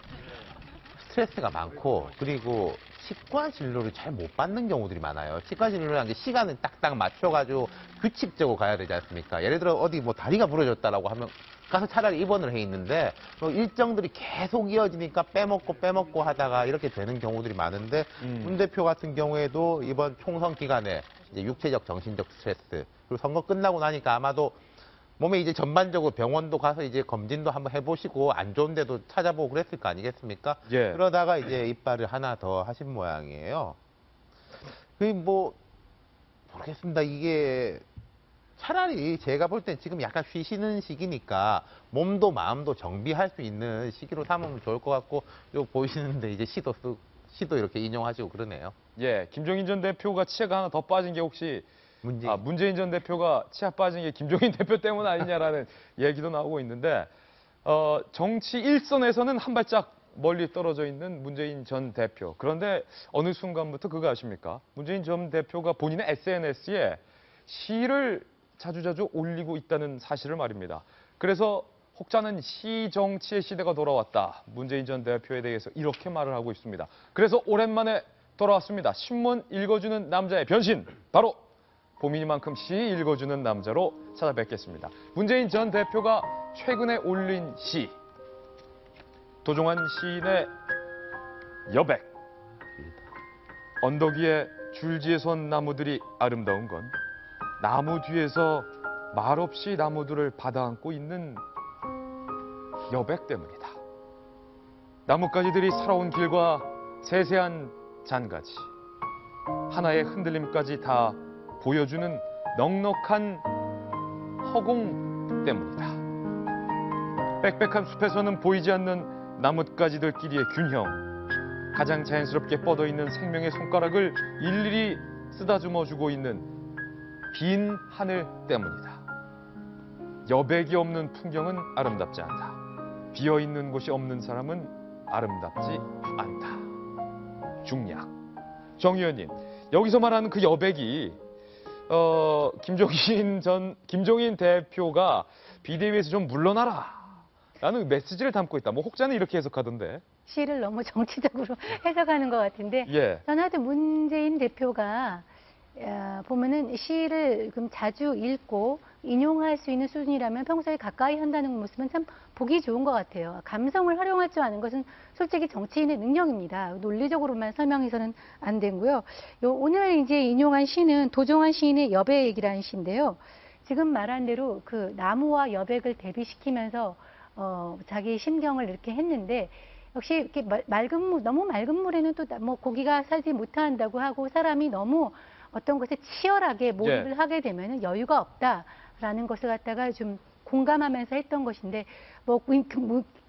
[SPEAKER 4] 스트레스가 많고 그리고 치과 진료를 잘 못 받는 경우들이 많아요. 치과 진료라는 게 시간을 딱딱 맞춰가지고 규칙적으로 가야 되지 않습니까? 예를 들어 어디 뭐 다리가 부러졌다라고 하면 가서 차라리 입원을 해 있는데 일정들이 계속 이어지니까 빼먹고 하다가 이렇게 되는 경우들이 많은데 문 대표 같은 경우에도 이번 총선 기간에 이제 육체적, 정신적 스트레스 그리고 선거 끝나고 나니까 아마도 몸에 이제 전반적으로 병원도 가서 이제 검진도 한번 해보시고 안 좋은 데도 찾아보고 그랬을 거 아니겠습니까?
[SPEAKER 1] 예.
[SPEAKER 4] 그러다가 이제 이빨을 하나 더 하신 모양이에요. 모르겠습니다. 이게 차라리 제가 볼 땐 지금 약간 쉬시는 시기니까 몸도 마음도 정비할 수 있는 시기로 삼으면 좋을 것 같고 요 보이시는데 이제 시도 이렇게 인용하시고 그러네요.
[SPEAKER 1] 예, 김종인 전 대표가 치아가 하나 더 빠진 게 혹시 문재인 전 대표가 치아 빠진 게 김종인 대표 때문 아니냐라는 얘기도 나오고 있는데 정치 일선에서는 한 발짝 멀리 떨어져 있는 문재인 전 대표. 그런데 어느 순간부터 그거 아십니까? 문재인 전 대표가 본인의 SNS에 시를 자주자주 올리고 있다는 사실을 말입니다. 그래서 혹자는 시 정치의 시대가 돌아왔다. 문재인 전 대표에 대해서 이렇게 말을 하고 있습니다. 그래서 오랜만에 돌아왔습니다. 신문 읽어주는 남자의 변신. 바로 봄이니만큼 시 읽어주는 남자로 찾아뵙겠습니다. 문재인 전 대표가 최근에 올린 시. 도종환 시인의 여백. 언덕 위에 줄지에 선 나무들이 아름다운 건 나무 뒤에서 말없이 나무들을 받아안고 있는 여백 때문이다. 나뭇가지들이 살아온 길과 세세한 잔가지, 하나의 흔들림까지 다 보여주는 넉넉한 허공 때문이다. 빽빽한 숲에서는 보이지 않는 나뭇가지들끼리의 균형, 가장 자연스럽게 뻗어있는 생명의 손가락을 일일이 쓰다듬어주고 있는 빈 하늘 때문이다. 여백이 없는 풍경은 아름답지 않다. 비어있는 곳이 없는 사람은 아름답지 않다. 중략. 정 의원님, 여기서 말하는 그 여백이 김종인 대표가 비대위에서 좀 물러나라 라는 메시지를 담고 있다. 뭐 혹자는 이렇게 해석하던데.
[SPEAKER 2] 시를 너무 정치적으로 해석하는 것 같은데
[SPEAKER 1] 예.
[SPEAKER 2] 저는 하여튼 문재인 대표가 보면은 시를 그럼 자주 읽고 인용할 수 있는 수준이라면 평소에 가까이 한다는 모습은 참 보기 좋은 것 같아요. 감성을 활용할 줄 아는 것은 솔직히 정치인의 능력입니다. 논리적으로만 설명해서는 안 되고요. 오늘 이제 인용한 시는 도종환 시인의 여백이라는 시인데요. 지금 말한 대로 그 나무와 여백을 대비시키면서 자기 심경을 이렇게 했는데 역시 이렇게 너무 맑은 물에는 또 뭐 고기가 살지 못한다고 하고 사람이 너무 어떤 것에 치열하게 몰입을 하게 되면 여유가 없다라는 것을 갖다가 좀 공감하면서 했던 것인데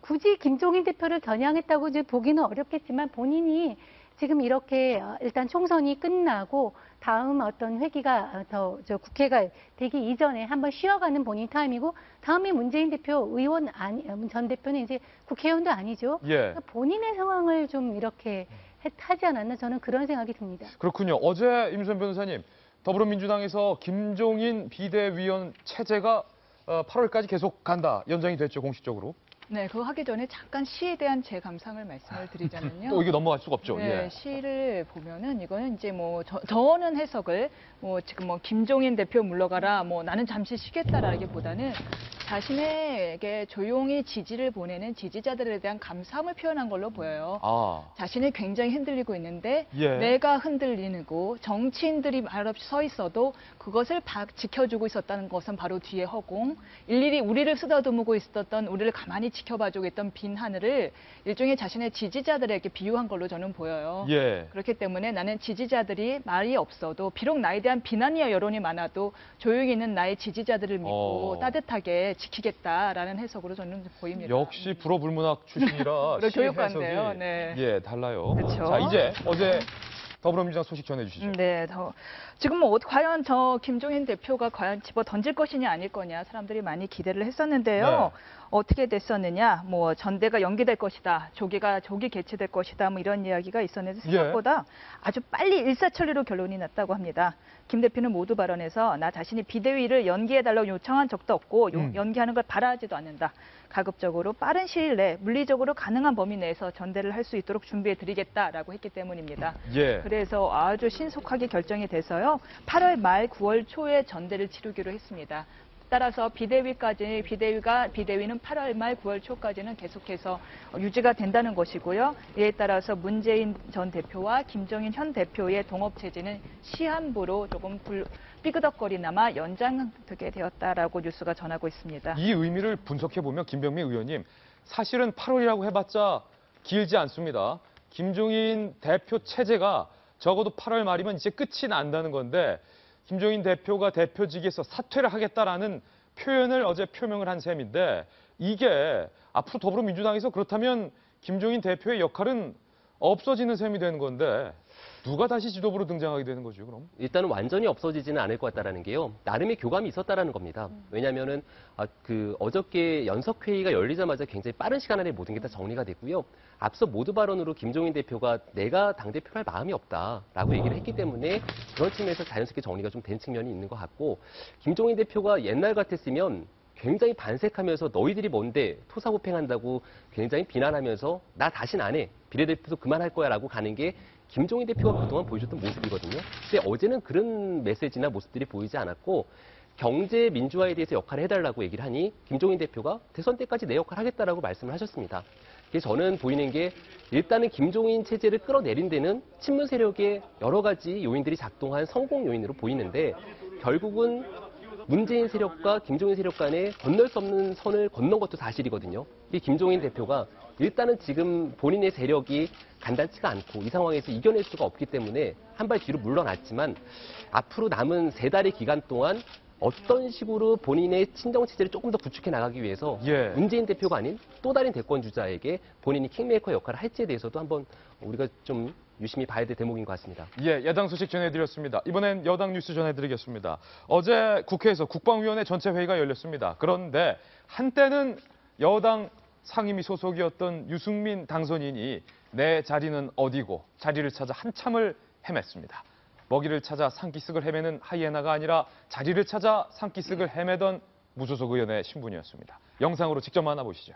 [SPEAKER 2] 굳이 김종인 대표를 겨냥했다고 이제 보기는 어렵겠지만 본인이 지금 이렇게 일단 총선이 끝나고 다음 어떤 회기가 국회가 되기 이전에 한번 쉬어가는 본인 타임이고 다음에 문재인 대표 전 대표는 이제 국회의원도 아니죠.
[SPEAKER 1] 예.
[SPEAKER 2] 그러니까 본인의 상황을 좀 이렇게 하지 않았나 저는 그런 생각이 듭니다.
[SPEAKER 1] 그렇군요. 어제 임수연 변호사님, 더불어민주당에서 김종인 비대위원 체제가 8월까지 계속 간다. 연장이 됐죠, 공식적으로.
[SPEAKER 3] 네, 그거 하기 전에 잠깐 시에 대한 제 감상을 말씀을 드리자면요.
[SPEAKER 1] 또 이게 넘어갈 수가 없죠.
[SPEAKER 3] 네,
[SPEAKER 1] 예.
[SPEAKER 3] 시를 보면은 이거는 이제 저는 해석을 지금 김종인 대표 물러가라, 나는 잠시 쉬겠다라기보다는 자신에게 조용히 지지를 보내는 지지자들에 대한 감사함을 표현한 걸로 보여요. 자신이 굉장히 흔들리고 있는데 내가 흔들리고 정치인들이 말없이 서 있어도 그것을 지켜주고 있었다는 것은 바로 뒤에 허공, 일일이 우리를 쓰다듬고 있었던 우리를 가만히 지켜봐주고 있던 빈 하늘을 일종의 자신의 지지자들에게 비유한 걸로 저는 보여요.
[SPEAKER 1] 예.
[SPEAKER 3] 그렇기 때문에 나는 지지자들이 말이 없어도 비록 나에 대한 비난이야 여론이 많아도 조용히 있는 나의 지지자들을 믿고 따뜻하게 지키겠다라는 해석으로 저는 보입니다.
[SPEAKER 1] 역시 불어불문학 출신이라 시
[SPEAKER 3] 교육관인데요.
[SPEAKER 1] 해석이
[SPEAKER 3] 네.
[SPEAKER 1] 달라요.
[SPEAKER 3] 그렇죠.
[SPEAKER 1] 자, 이제 어제 더불어민주당 소식 전해주시죠.
[SPEAKER 3] 네, 지금 과연 김종인 대표가 과연 집어 던질 것이냐 아닐 거냐 사람들이 많이 기대를 했었는데요. 어떻게 됐었느냐, 전대가 연기될 것이다, 조기 개최될 것이다, 이런 이야기가 있었는데 생각보다 아주 빨리 일사천리로 결론이 났다고 합니다. 김 대표는 모두 발언에서 나 자신이 비대위를 연기해달라고 요청한 적도 없고 연기하는 걸 바라지도 않는다. 가급적으로 빠른 시일 내에 물리적으로 가능한 범위 내에서 전대를 할 수 있도록 준비해드리겠다라고 했기 때문입니다. 그래서 아주 신속하게 결정이 돼서요. 8월 말 9월 초에 전대를 치르기로 했습니다. 따라서 비대위는 8월 말 9월 초까지는 계속해서 유지가 된다는 것이고요. 이에 따라서 문재인 전 대표와 김종인 현 대표의 동업체제는 시한부로 조금 삐그덕거리나마 연장되게 되었다라고 뉴스가 전하고 있습니다.
[SPEAKER 1] 이 의미를 분석해보면 김병민 의원님, 사실은 8월이라고 해봤자 길지 않습니다. 김종인 대표 체제가 적어도 8월 말이면 이제 끝이 난다는 건데 김종인 대표가 대표직에서 사퇴를 하겠다라는 표현을 어제 표명을 한 셈인데 이게 앞으로 더불어민주당에서 그렇다면 김종인 대표의 역할은 없어지는 셈이 되는 건데 누가 다시 지도부로 등장하게 되는 거죠, 그럼?
[SPEAKER 5] 일단은 완전히 없어지지는 않을 것 같다라는 게요. 나름의 교감이 있었다라는 겁니다. 왜냐하면은 어저께 연석회의가 열리자마자 굉장히 빠른 시간 안에 모든 게 다 정리가 됐고요. 앞서 모두 발언으로 김종인 대표가 내가 당대표할 마음이 없다라고 얘기를 했기 때문에 그런 측면에서 자연스럽게 정리가 좀 된 측면이 있는 것 같고 김종인 대표가 옛날 같았으면 굉장히 반색하면서 너희들이 뭔데 토사구팽한다고 굉장히 비난하면서 나 다신 안 해. 비례대표도 그만할 거야 라고 가는 게 김종인 대표가 그동안 보여줬던 모습이거든요. 근데 어제는 그런 메시지나 모습들이 보이지 않았고 경제 민주화에 대해서 역할을 해달라고 얘기를 하니 김종인 대표가 대선 때까지 내 역할 하겠다라고 말씀을 하셨습니다. 그래서 저는 보이는 게 일단은 김종인 체제를 끌어내린 데는 친문 세력의 여러 가지 요인들이 작동한 성공 요인으로 보이는데 결국은 문재인 세력과 김종인 세력 간에 건널 수 없는 선을 건넌 것도 사실이거든요. 이 김종인 대표가 일단은 지금 본인의 세력이 간단치가 않고 이 상황에서 이겨낼 수가 없기 때문에 한 발 뒤로 물러났지만 앞으로 남은 3달의 기간 동안 어떤 식으로 본인의 친정체제를 조금 더 구축해 나가기 위해서
[SPEAKER 1] 예.
[SPEAKER 5] 문재인 대표가 아닌 또 다른 대권 주자에게 본인이 킹메이커 역할을 할지에 대해서도 한번 우리가 좀 유심히 봐야 될 대목인 것 같습니다.
[SPEAKER 1] 예, 야당 소식 전해드렸습니다. 이번엔 여당 뉴스 전해드리겠습니다. 어제 국회에서 국방위원회 전체 회의가 열렸습니다. 그런데 한때는 여당 상임위 소속이었던 유승민 당선인이 내 자리는 어디고 자리를 찾아 한참을 헤맸습니다. 먹이를 찾아 산기슭을 헤매는 하이에나가 아니라 자리를 찾아 산기슭을 헤매던 무소속 의원의 신분이었습니다. 영상으로 직접 만나보시죠.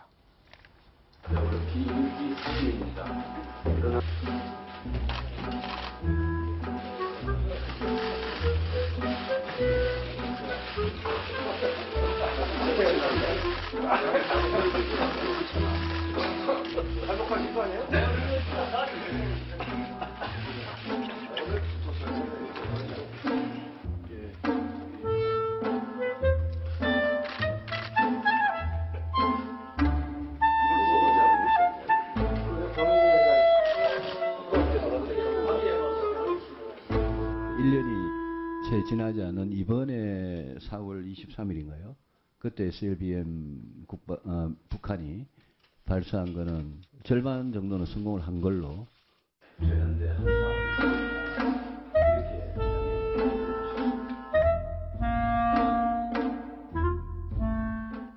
[SPEAKER 10] 채 지나지 않은 이번에 4월 23일인가요? 그때 SLBM 북한이 발사한 거는 절반 정도는 성공을 한 걸로.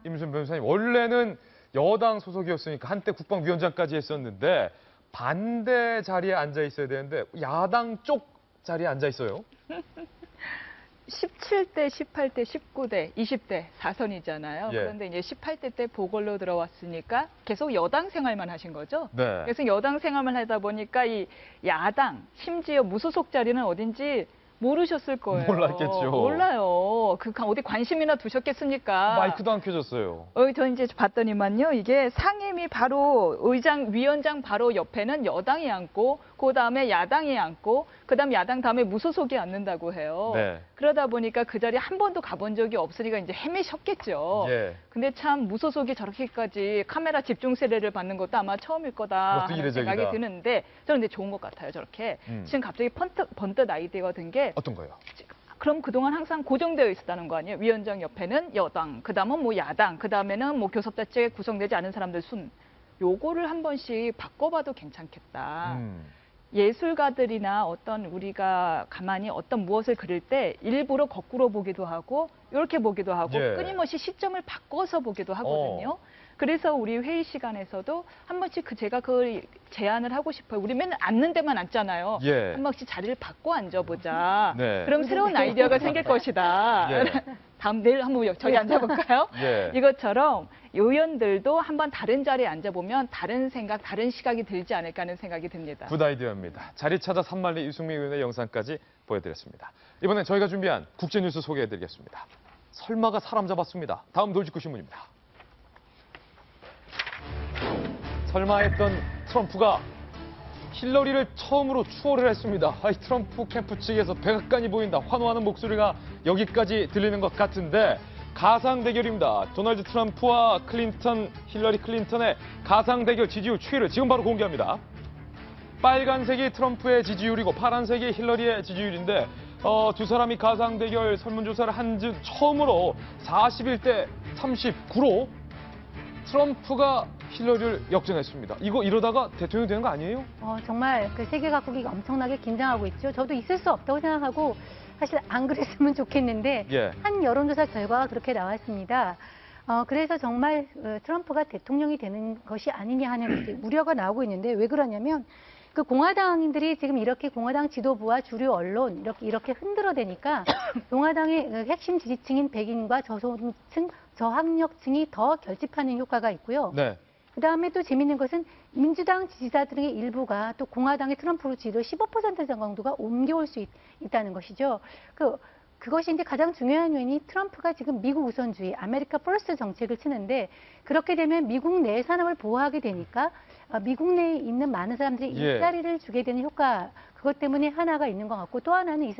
[SPEAKER 1] 임순 변호사님, 원래는 여당 소속이었으니까 한때 국방위원장까지 했었는데 반대 자리에 앉아 있어야 되는데 야당 쪽 자리에 앉아 있어요.
[SPEAKER 3] 17대, 18대, 19대, 20대 4선이잖아요.
[SPEAKER 1] 예.
[SPEAKER 3] 그런데 이제 18대 때 보궐로 들어왔으니까 계속 여당 생활만 하신 거죠.
[SPEAKER 1] 네.
[SPEAKER 3] 그래서 여당 생활만 하다 보니까 이 야당, 심지어 무소속 자리는 어딘지 모르셨을 거예요.
[SPEAKER 1] 몰랐겠죠.
[SPEAKER 3] 몰라요. 어디 관심이나 두셨겠습니까?
[SPEAKER 1] 마이크도 안 켜졌어요.
[SPEAKER 3] 저 이제 봤더니만요. 이게 상임위 바로 위원장 바로 옆에는 여당이 앉고 그 다음에 야당이 앉고 그 다음 야당 다음에 무소속이 앉는다고 해요.
[SPEAKER 1] 네.
[SPEAKER 3] 그러다 보니까 그 자리에 한 번도 가본 적이 없으니까 이제 헤매셨겠죠.
[SPEAKER 1] 예.
[SPEAKER 3] 근데 참 무소속이 저렇게까지 카메라 집중 세례를 받는 것도 아마 처음일 거다
[SPEAKER 1] 그것도
[SPEAKER 3] 하는
[SPEAKER 1] 이례적이다.
[SPEAKER 3] 생각이 드는데 저는 근데 좋은 것 같아요. 저렇게. 지금 갑자기 번뜩 아이디어가 든 게
[SPEAKER 1] 어떤 거요?
[SPEAKER 3] 그럼 그동안 항상 고정되어 있었다는 거 아니에요? 위원장 옆에는 여당, 그 다음은 뭐 야당, 그 다음에는 뭐 교섭자 측에 구성되지 않은 사람들 순. 요거를 한 번씩 바꿔봐도 괜찮겠다. 예술가들이나 어떤 우리가 가만히 어떤 무엇을 그릴 때 일부러 거꾸로 보기도 하고 이렇게 보기도 하고
[SPEAKER 1] 예.
[SPEAKER 3] 끊임없이 시점을 바꿔서 보기도 하거든요. 그래서 우리 회의 시간에서도 한 번씩 제가 그걸 제안을 하고 싶어요. 우리 맨날 앉는 데만 앉잖아요.
[SPEAKER 1] 예.
[SPEAKER 3] 한 번씩 자리를 바꿔 앉아보자.
[SPEAKER 1] 네.
[SPEAKER 3] 그럼 새로운 아이디어가 생길 것이다.
[SPEAKER 1] 예.
[SPEAKER 3] 내일 한번 저기 앉아볼까요?
[SPEAKER 1] 예.
[SPEAKER 3] 이것처럼 의원들도 한번 다른 자리에 앉아보면 다른 생각, 다른 시각이 들지 않을까 하는 생각이 듭니다.
[SPEAKER 1] 굿 아이디어입니다. 자리 찾아 산만리 유승민 의원의 영상까지 보여드렸습니다. 이번엔 저희가 준비한 국제뉴스 소개해드리겠습니다. 설마가 사람 잡았습니다. 다음 돌직구 신문입니다. 설마 했던 트럼프가 힐러리를 처음으로 추월을 했습니다. 트럼프 캠프 측에서 백악관이 보인다, 환호하는 목소리가 여기까지 들리는 것 같은데 가상 대결입니다. 도널드 트럼프와 힐러리 클린턴의 가상 대결 지지율 추이를 지금 바로 공개합니다. 빨간색이 트럼프의 지지율이고 파란색이 힐러리의 지지율인데 두 사람이 가상 대결 설문조사를 한 즉 처음으로 41대 39로 트럼프가 힐러리를 역전했습니다. 이러다가 대통령이 되는 거 아니에요?
[SPEAKER 2] 정말 그 세계 각국이 엄청나게 긴장하고 있죠. 저도 있을 수 없다고 생각하고 사실 안 그랬으면 좋겠는데
[SPEAKER 1] 예.
[SPEAKER 2] 한 여론조사 결과가 그렇게 나왔습니다. 그래서 정말 트럼프가 대통령이 되는 것이 아니냐 하는 이제 우려가 나오고 있는데 왜 그러냐면 그 공화당인들이 지금 이렇게 공화당 지도부와 주류 언론 이렇게 흔들어대니까 공화당의 핵심 지지층인 백인과 저소득층 저학력층이 더 결집하는 효과가 있고요.
[SPEAKER 1] 네.
[SPEAKER 2] 그다음에 또 재밌는 것은 민주당 지지자들의 일부가 또 공화당의 트럼프로 지지를 15% 정도가 옮겨올 수 있다는 것이죠. 그것이 이제 가장 중요한 요인이 트럼프가 지금 미국 우선주의, 아메리카 퍼스트 정책을 치는데 그렇게 되면 미국 내 산업을 보호하게 되니까 미국 내에 있는 많은 사람들이 일자리를 주게 되는 효과, 그것 때문에 하나가 있는 것 같고 또 하나는 이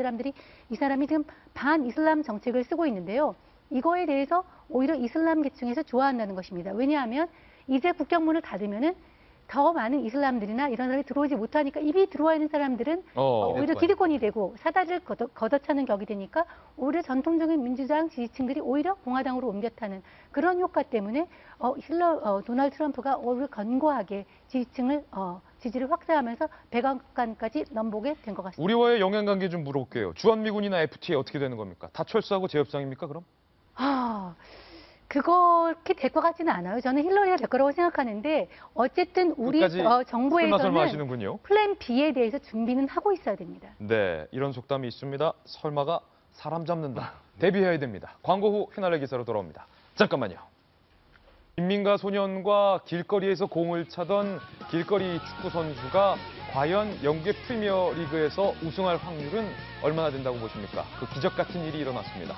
[SPEAKER 2] 사람이 지금 반이슬람 정책을 쓰고 있는데요. 이거에 대해서 오히려 이슬람 계층에서 좋아한다는 것입니다. 왜냐하면 이제 국경문을 닫으면은 더 많은 이슬람들이나 이런 사람이 들어오지 못하니까 이미 들어와 있는 사람들은 오히려 기득권이 되고 사다리를 걷어차는 격이 되니까 오히려 전통적인 민주당 지지층들이 오히려 공화당으로 옮겨타는 그런 효과 때문에 도널드 트럼프가 오히려 견고하게 지지를 확대하면서 백악관까지 넘보게 된 것 같습니다.
[SPEAKER 1] 우리와의 영향관계 좀 물어볼게요. 주한미군이나 FTA 어떻게 되는 겁니까? 다 철수하고 재협상입니까, 그럼?
[SPEAKER 2] 그렇게 될 것 같지는 않아요. 저는 힐러리가 될 거라고 생각하는데 어쨌든 우리 정부에서는
[SPEAKER 1] 하시는군요.
[SPEAKER 2] 플랜 B에 대해서 준비는 하고 있어야 됩니다.
[SPEAKER 1] 네, 이런 속담이 있습니다. 설마가 사람 잡는다. 대비해야 됩니다. 광고 후 휘날레 기사로 돌아옵니다. 잠깐만요. 인민가 소년과 길거리에서 공을 차던 길거리 축구 선수가 과연 영국의 프리미어 리그에서 우승할 확률은 얼마나 된다고 보십니까? 그 기적 같은 일이 일어났습니다.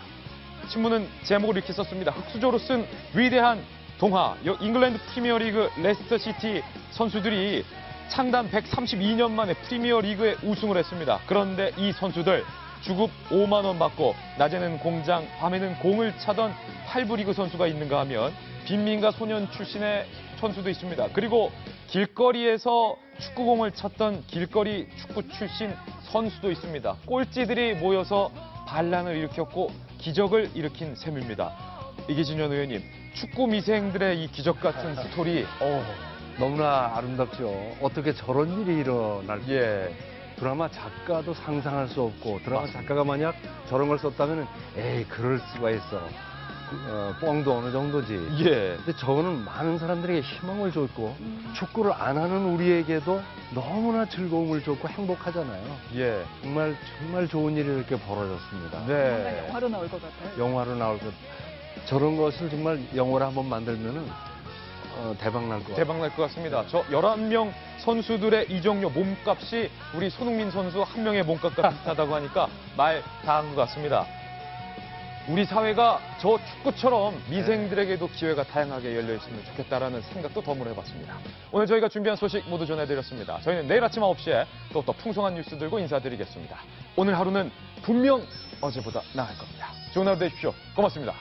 [SPEAKER 1] 신문은 제목을 이렇게 썼습니다. 흑수저로 쓴 위대한 동화. 잉글랜드 프리미어리그 레스터 시티 선수들이 창단 132년 만에 프리미어리그에 우승을 했습니다. 그런데 이 선수들 주급 5만 원 받고 낮에는 공장, 밤에는 공을 차던 8부 리그 선수가 있는가 하면 빈민가 소년 출신의 선수도 있습니다. 그리고 길거리에서 축구공을 찼던 길거리 축구 출신 선수도 있습니다. 꼴찌들이 모여서 반란을 일으켰고 기적을 일으킨 셈입니다. 이기진현 의원님, 축구 미생들의 이 기적 같은 스토리.
[SPEAKER 6] 너무나 아름답죠. 어떻게 저런 일이 일어날지. 드라마 작가도 상상할 수 없고 드라마 작가가 만약 저런 걸 썼다면 에이 그럴 수가 있어. 뻥도 어느 정도지. 근데 저거는 많은 사람들에게 희망을 줬고 축구를 안 하는 우리에게도 너무나 즐거움을 줬고 행복하잖아요. 정말 좋은 일이 이렇게 벌어졌습니다.
[SPEAKER 3] 정말 영화로 나올 것 같아요.
[SPEAKER 6] 영화로 나올 것. 저런 것을 정말 영화로 한번 만들면은 대박 날 것 같아요.
[SPEAKER 1] 대박 날 것 같습니다. 저 11명 선수들의 이적료 몸값이 우리 손흥민 선수 한 명의 몸값과 비슷하다고 하니까 말 다 한 것 같습니다. 우리 사회가 저 축구처럼 미생들에게도 기회가 다양하게 열려있으면 좋겠다라는 생각도 덤으로 해봤습니다. 오늘 저희가 준비한 소식 모두 전해드렸습니다. 저희는 내일 아침 9시에 또 풍성한 뉴스 들고 인사드리겠습니다. 오늘 하루는 분명 어제보다 나을 겁니다. 좋은 하루 되십시오. 고맙습니다.